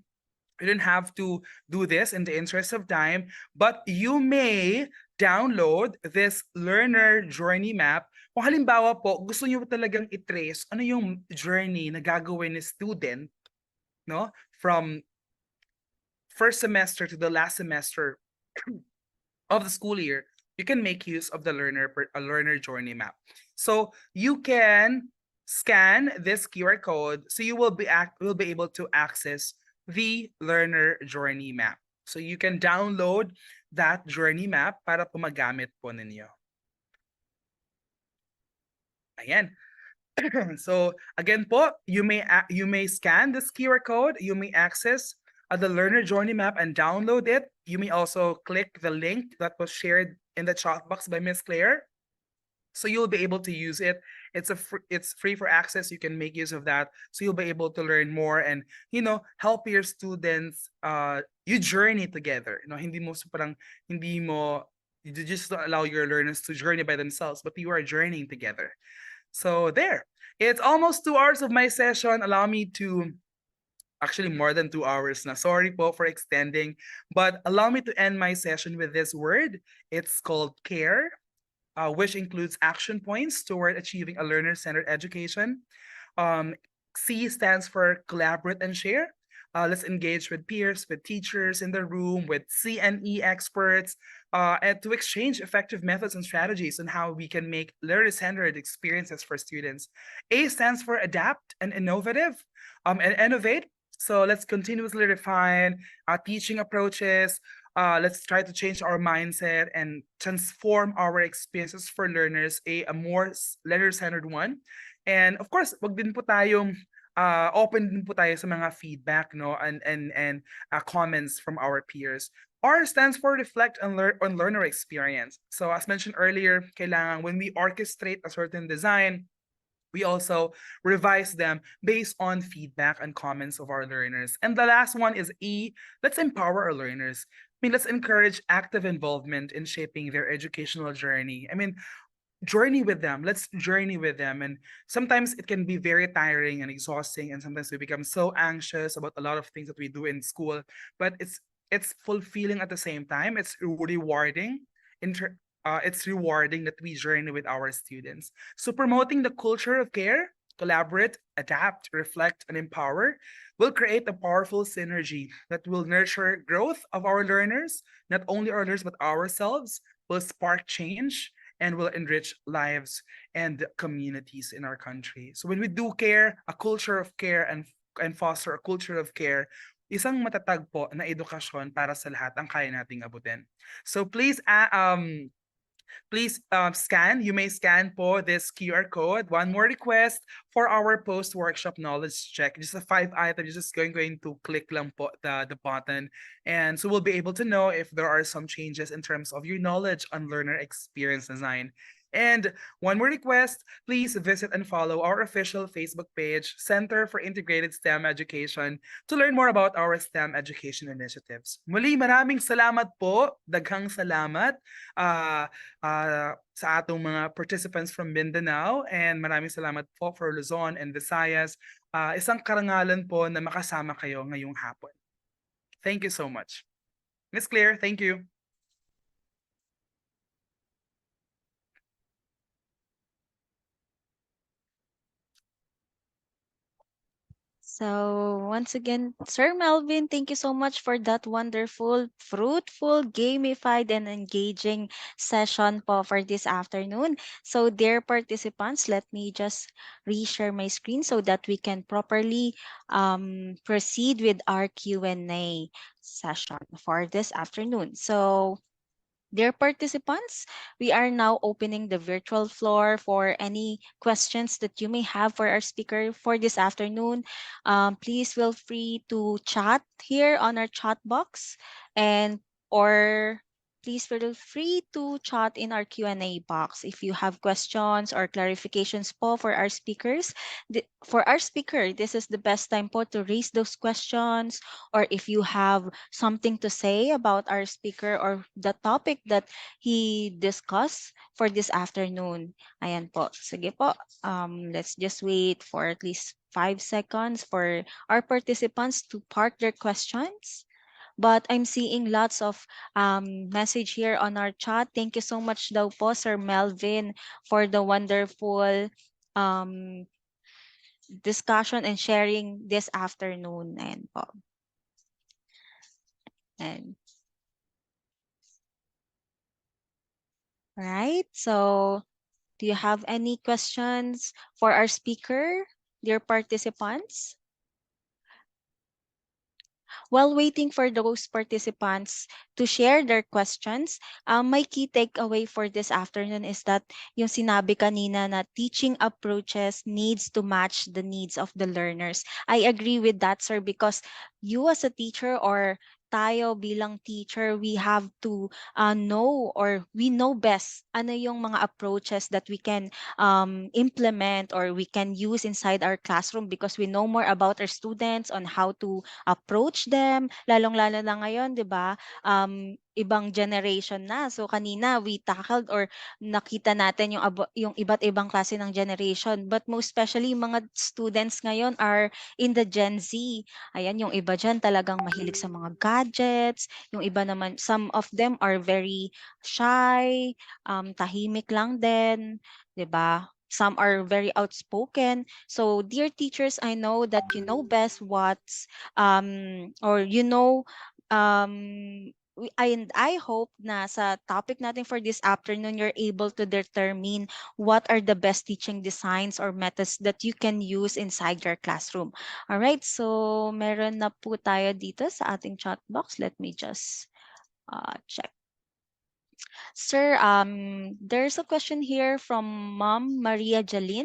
do this in the interest of time, but you may download this learner journey map. Kung halimbawa po, gusto niyo talagang i-trace ano yung journey na gagawin ni student, no? From first semester to the last semester of the school year, you can make use of the learner journey map. So you can scan this QR code, so you will be able to access the learner journey map. So you can download that journey map para po magamit po ninyo. Ayan. So again po, you may scan this QR code, you may access the learner journey map and download it. You may also click the link that was shared in the chat box by Miss Claire. So you'll be able to use it. It's free for access. You can make use of that. So you'll be able to learn more and help your students you journey together. You just don't allow your learners to journey by themselves, but you are journeying together. So there. It's almost 2 hours of my session. Allow me to actually more than 2 hours na. Sorry po for extending, but allow me to end my session with this word. It's called care, which includes action points toward achieving a learner-centered education. C stands for collaborate and share. Let's engage with peers, with teachers in the room, with CNE experts, and to exchange effective methods and strategies on how we can make learner-centered experiences for students. A stands for adapt and innovative, and innovate. So let's continuously refine teaching approaches. Let's try to change our mindset and transform our experiences for learners a more learner-centered one. And of course, wag din po tayong open din po tayo sa mga feedback, no, and comments from our peers. R stands for reflect and learn on learner experience. So as mentioned earlier, kailangan when we orchestrate a certain design, we also revise them based on feedback and comments of our learners. And the last one is E. Let's empower our learners. Let's encourage active involvement in shaping their educational journey. Journey with them. Let's journey with them. And sometimes it can be very tiring and exhausting, and sometimes we become so anxious about a lot of things that we do in school. But it's fulfilling at the same time. It's rewarding. It's rewarding that we journey with our students. So promoting the culture of care, collaborate, adapt, reflect, and empower will create a powerful synergy that will nurture growth of our learners, not only our learners, but ourselves, will spark change, and will enrich lives and communities in our country. So when we do care, a culture of care, and foster a culture of care, isang matatag po na edukasyon para sa lahat ang kaya nating abutin. So please scan. You may scan po this QR code. One more request for our post-workshop knowledge check. Just a 5 items. Just going to click lang po the button. And so we'll be able to know if there are some changes in terms of your knowledge on learner experience design. And one more request, please visit and follow our official Facebook page, Center for Integrated STEM Education, to learn more about our STEM education initiatives. Muli, maraming salamat po. Daghang salamat sa atong mga participants from Mindanao, and maraming salamat po for Luzon and Visayas. Isang karangalan po na makasama kayo ngayong hapon. Thank you so much. Miss Claire, thank you. So once again, Sir Melvin, thank you so much for that wonderful, fruitful, gamified, and engaging session po for this afternoon. So dear participants, let me just reshare my screen so that we can properly proceed with our Q&A session for this afternoon. So Dear participants, we are now opening the virtual floor for any questions that you may have for our speaker for this afternoon. Please feel free to chat here on our chat box, and or please feel free to chat in our Q&A box if you have questions or clarifications po for our speakers. For our speaker, this is the best time po to raise those questions, or if you have something to say about our speaker or the topic that he discussed for this afternoon. Ayan po. Sige po. Let's just wait for at least 5 seconds for our participants to park their questions. But I'm seeing lots of message here on our chat. Thank you so much daw po, Sir Melvin, for the wonderful um, discussion and sharing this afternoon. Ayan po. And right. So, do you have any questions for our speaker, dear participants? While waiting for those participants to share their questions, my key takeaway for this afternoon is that yung sinabi kanina na teaching approaches needs to match the needs of the learners. I agree with that, sir, because you as a teacher or tayo bilang teacher, we have to know, or we know best ano yung mga approaches that we can implement or we can use inside our classroom, because we know more about our students on how to approach them, lalong-lalo na ngayon, 'di ba? Ibang generation na. So kanina we tackled or nakita natin yung iba't ibang klase ng generation, but most especially mga students ngayon are in the Gen Z. Ayan, yung iba diyan talagang mahilig sa mga gadgets, yung iba naman, some of them are very shy, tahimik lang din, 'di ba? Some are very outspoken. So, dear teachers, I know that you know best what's or you know and I hope na sa topic natin for this afternoon, you're able to determine what are the best teaching designs or methods that you can use inside your classroom. All right, so meron na po tayo dito sa ating chat box. Let me just check. Sir, there's a question here from Mom Maria Jalin.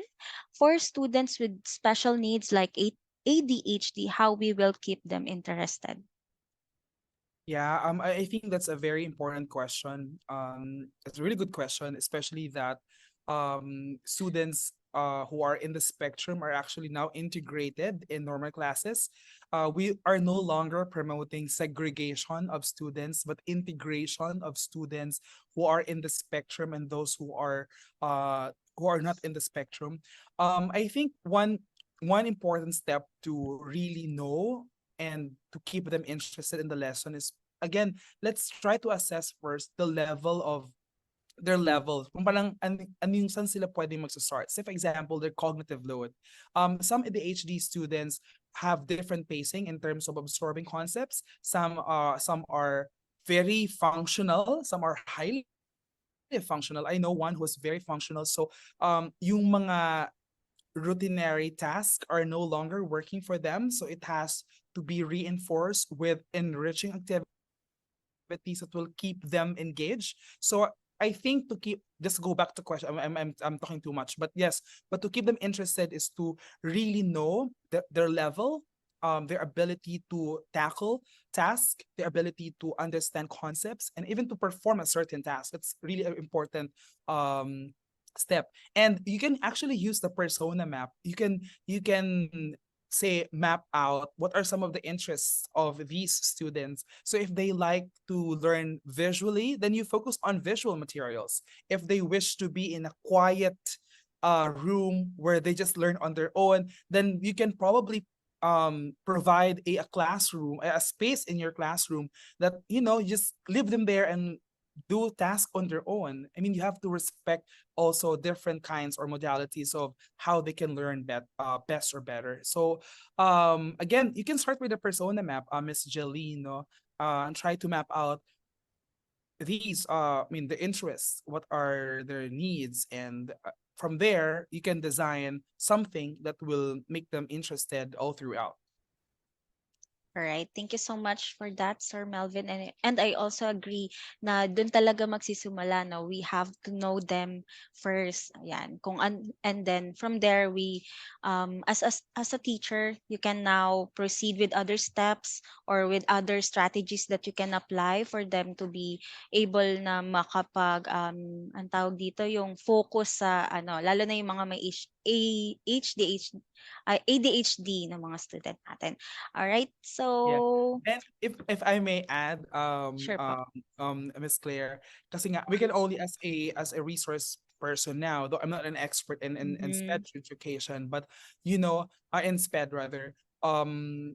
For students with special needs like ADHD, how we will keep them interested? Yeah, I think that's a very important question. It's a really good question, especially that students who are in the spectrum are actually now integrated in normal classes. We are no longer promoting segregation of students, but integration of students who are in the spectrum and those who are not in the spectrum. I think one important step to really know and to keep them interested in the lesson is, again, let's try to assess first the level of their level. Kung parang ano yung saan sila pwedeng magsa-start. Say for example, their cognitive load. Some ADHD students have different pacing in terms of absorbing concepts. Some are very functional, some are highly functional. I know one who is very functional. So yung mga routinary tasks are no longer working for them. So it has to be reinforced with enriching activities that will keep them engaged. So I think to keep, just go back to question, I'm talking too much, but yes, but to keep them interested is to really know their level, their ability to tackle tasks, their ability to understand concepts, and even to perform a certain task. It's really an important step. And you can actually use the persona map. You can say map out what are some of the interests of these students. So if they like to learn visually, then you focus on visual materials. If they wish to be in a quiet room where they just learn on their own, then you can probably provide a classroom, a space in your classroom that you just leave them there and do tasks on their own. I mean, you have to respect also different kinds or modalities of how they can learn best or better. So again, you can start with the persona map, Miss Jeline, no? And try to map out these the interests, what are their needs, and from there you can design something that will make them interested all throughout. All right. Thank you so much for that, Sir Melvin. And I also agree na dun talaga magsisimula, no? We have to know them first. Ayan. And then from there, as a teacher, you can now proceed with other steps or with other strategies that you can apply for them to be able na makapag, ang tawag dito, yung focus sa, lalo na yung mga may ADHD na mga student natin. All right. Yeah. So, And if I may add, sure po. Miss Claire, kasi nga we can only as a resource person now, though I'm not an expert in Mhm. SPED education, but in SPED rather, um,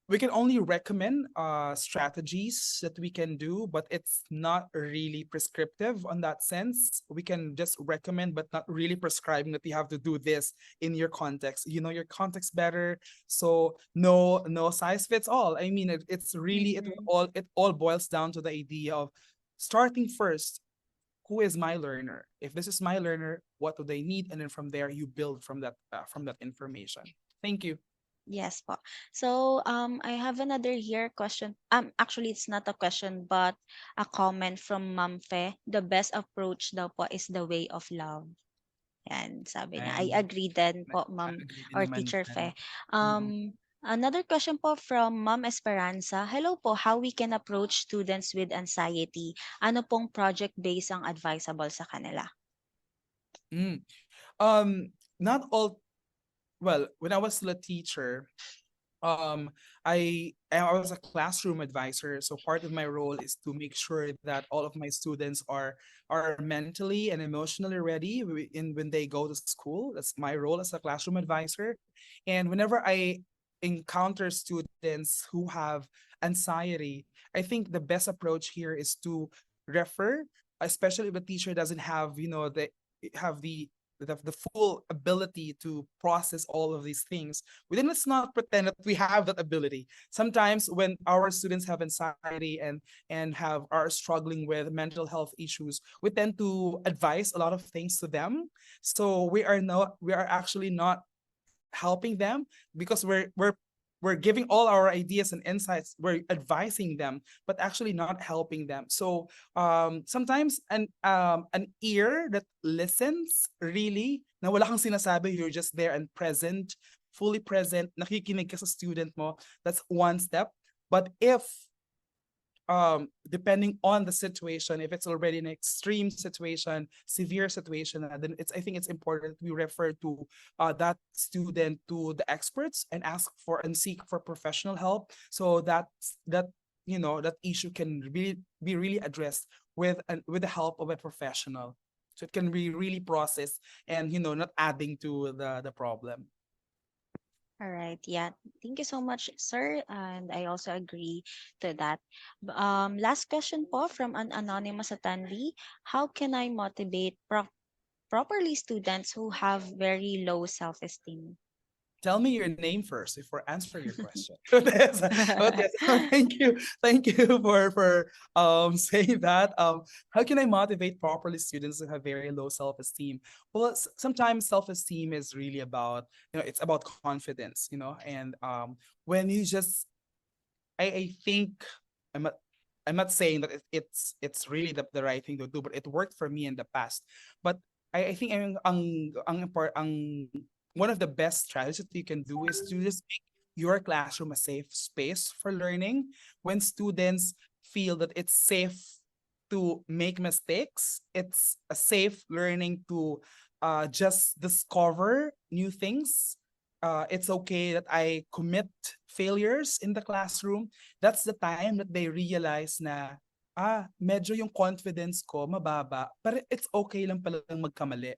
we can only recommend strategies that we can do, but it's not really prescriptive on that sense. We can just recommend but not really prescribing that you have to do this in your context. You know your context better, so no size fits all. I mean, it's really Mhm. it all boils down to the idea of starting first. Who is my learner? If this is my learner, what do they need? And then from there you build from that information. Thank you. Yes po. So, I have another here question. Actually, it's not a question, but a comment from Ma'am Fe. The best approach daw po is the way of love. Yan, sabi niya. I And agree din po, I Ma'am agree din or naman Teacher dyan. Fe. Mm. Another question po from Ma'am Esperanza. Hello po, how we can approach students with anxiety? Ano pong project-based ang advisable sa kanila? Mm. Not all. Well, when I was still a teacher, um, I was a classroom advisor. So part of my role is to make sure that all of my students are mentally and emotionally ready when they go to school. That's my role as a classroom advisor. And whenever I encounter students who have anxiety, I think the best approach here is to refer, especially if the teacher doesn't have, have the full ability to process all of these things. We then let's not pretend that we have that ability. Sometimes when our students have anxiety and are struggling with mental health issues, we tend to advise a lot of things to them. So we are actually not helping them because we're giving all our ideas and insights, we're advising them but actually not helping them. So sometimes an ear that listens really, na wala kang sinasabi, you're just there and present, fully present, nakikinig ka sa student mo, that's one step. But if depending on the situation, if it's already an extreme situation, severe situation, then I think it's important we refer to that student to the experts and ask for and seek for professional help, so that that issue can be really addressed with the help of a professional, so it can be really processed and not adding to the problem. All right. Yeah. Thank you so much, sir. And I also agree to that. Last question po from an anonymous attendee. How can I motivate properly students who have very low self-esteem? Tell me your name first before answering your question. But yes, thank you for saying that. How can I motivate properly students who have very low self-esteem? Well, sometimes self-esteem is really about, it's about confidence, and when you just, I think, I'm not I'm not saying that it's really the right thing to do, but it worked for me in the past. But I think ang one of the best strategies that you can do is to just make your classroom a safe space for learning. When students feel that it's safe to make mistakes, it's a safe learning to just discover new things. It's okay that I commit failures in the classroom. That's the time that they realize na, medyo yung confidence ko mababa, pero it's okay lang pala magkamali.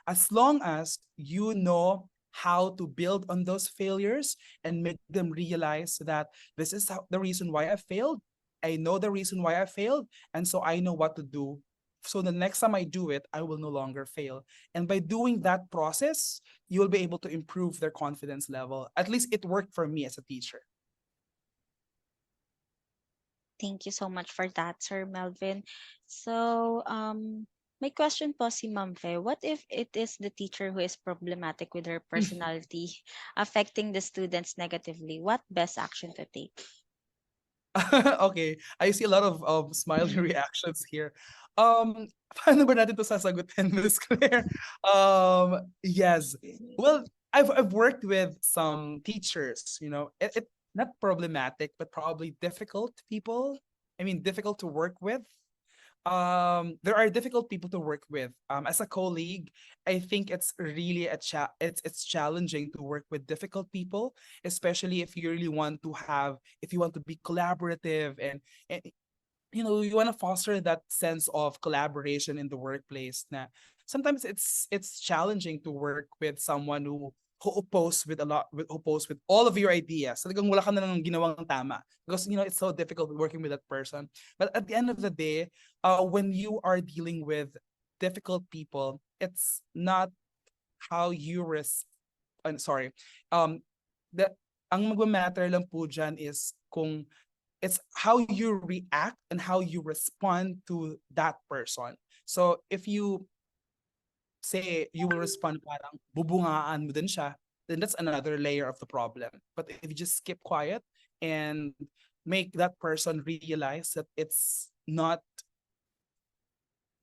As long as you know how to build on those failures and make them realize that this is the reason why I failed. I know the reason why I failed, and so I know what to do. So the next time I do it, I will no longer fail. And by doing that process, you will be able to improve their confidence level. At least it worked for me as a teacher. Thank you so much for that, Sir Melvin. So, May question po si Ma'am Fe. What if it is the teacher who is problematic with her personality affecting the students negatively? What best action to take? Okay, I see a lot of smiling reactions here. Paano ba natin to sasagutin, Miss Claire? Yes. Well, I've worked with some teachers, it not problematic, but probably difficult people. I mean, difficult to work with. There are difficult people to work with. As a colleague, I think it's really it's challenging to work with difficult people, especially if you really want to if you want to be collaborative, and you want to foster that sense of collaboration in the workplace. Na sometimes it's challenging to work with someone who oppose with a lot with oppose with all of your ideas. Talagang wala ka na lang ginawang tama, because it's so difficult working with that person. But at the end of the day, when you are dealing with difficult people, it's not how you sorry. The ang magma-matter lang po dyan is kung it's how you react and how you respond to that person. So if you say you will respond parang bubungaan mo din siya, then that's another layer of the problem. But if you just keep quiet and make that person realize that it's not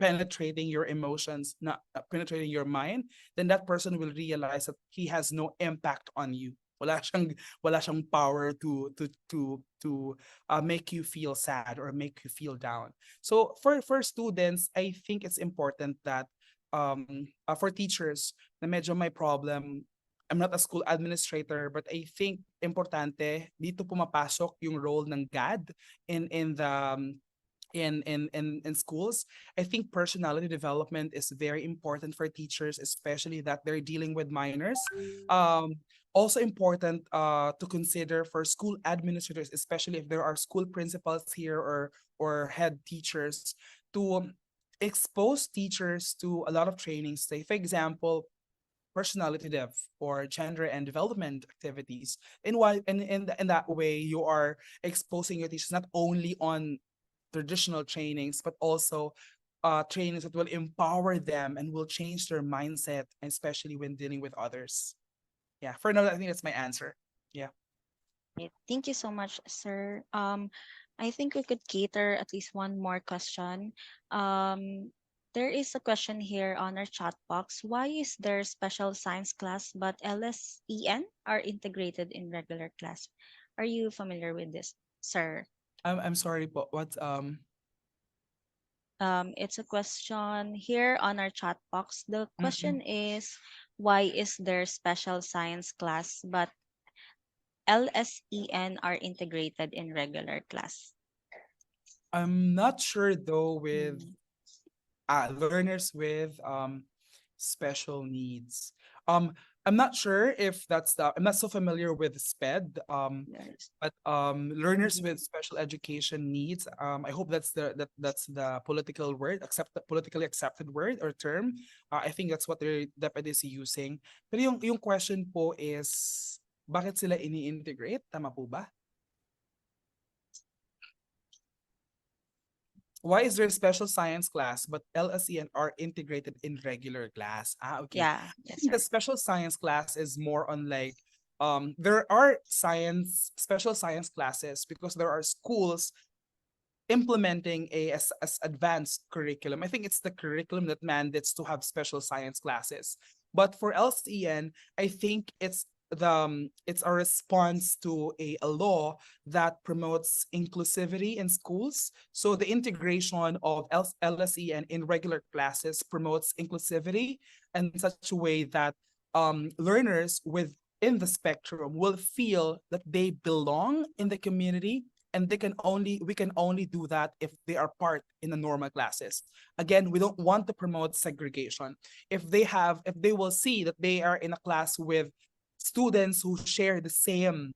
penetrating your emotions, not penetrating your mind, then that person will realize that he has no impact on you. Wala siyang power to make you feel sad or make you feel down. So for students, I think it's important that for teachers na medyo may problem. I'm not a school administrator, but I think importante dito pumapasok yung role ng GAD in the in schools. I think personality development is very important for teachers, especially that they're dealing with minors. Also important to consider for school administrators, especially if there are school principals here or head teachers, to expose teachers to a lot of trainings. Say, for example, personality dev or gender and development activities. In that way, you are exposing your teachers not only on traditional trainings, but also trainings that will empower them and will change their mindset, especially when dealing with others. Yeah, for now, I think that's my answer. Yeah. Right. Thank you so much, sir. I think we could cater at least one more question. There is a question here on our chat box. Why is there special science class but LSEN are integrated in regular class? Are you familiar with this, sir? I'm sorry, but what It's a question here on our chat box. The mm-mm. question is, why is there special science class but LSEN are integrated in regular class? I'm not sure though with Mm, learners with special needs. I'm not sure if I'm not so familiar with SPED. yes. But learners Mhm. with special education needs, I hope that's the politically accepted word or term. I think that's what they're deputies using. Pero yung question po is, bakit sila ini-integrate? Tama po ba? Why is there a special science class but LSE are integrated in regular class? Okay. Yeah, I yes, think the sir. special science class is more on like there are special science classes because there are schools implementing as advanced curriculum. I think it's the curriculum that mandates to have special science classes. But for LCN, I think it's a response to a law that promotes inclusivity in schools. So the integration of LSEN in regular classes promotes inclusivity in such a way that learners within the spectrum will feel that they belong in the community, and we can only do that if they are part in the normal classes. Again, we don't want to promote segregation. If they will see that they are in a class with students who share the same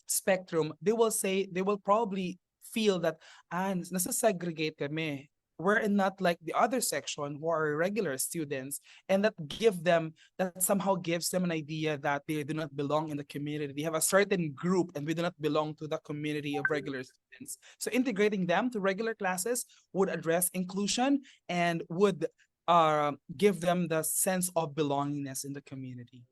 spectrum, they will probably feel that nasa segregate kami. We're not like the other section who are regular students, and that somehow gives them an idea that they do not belong in the community. They have a certain group and we do not belong to the community of regular students. So integrating them to regular classes would address inclusion and would give them the sense of belongingness in the community.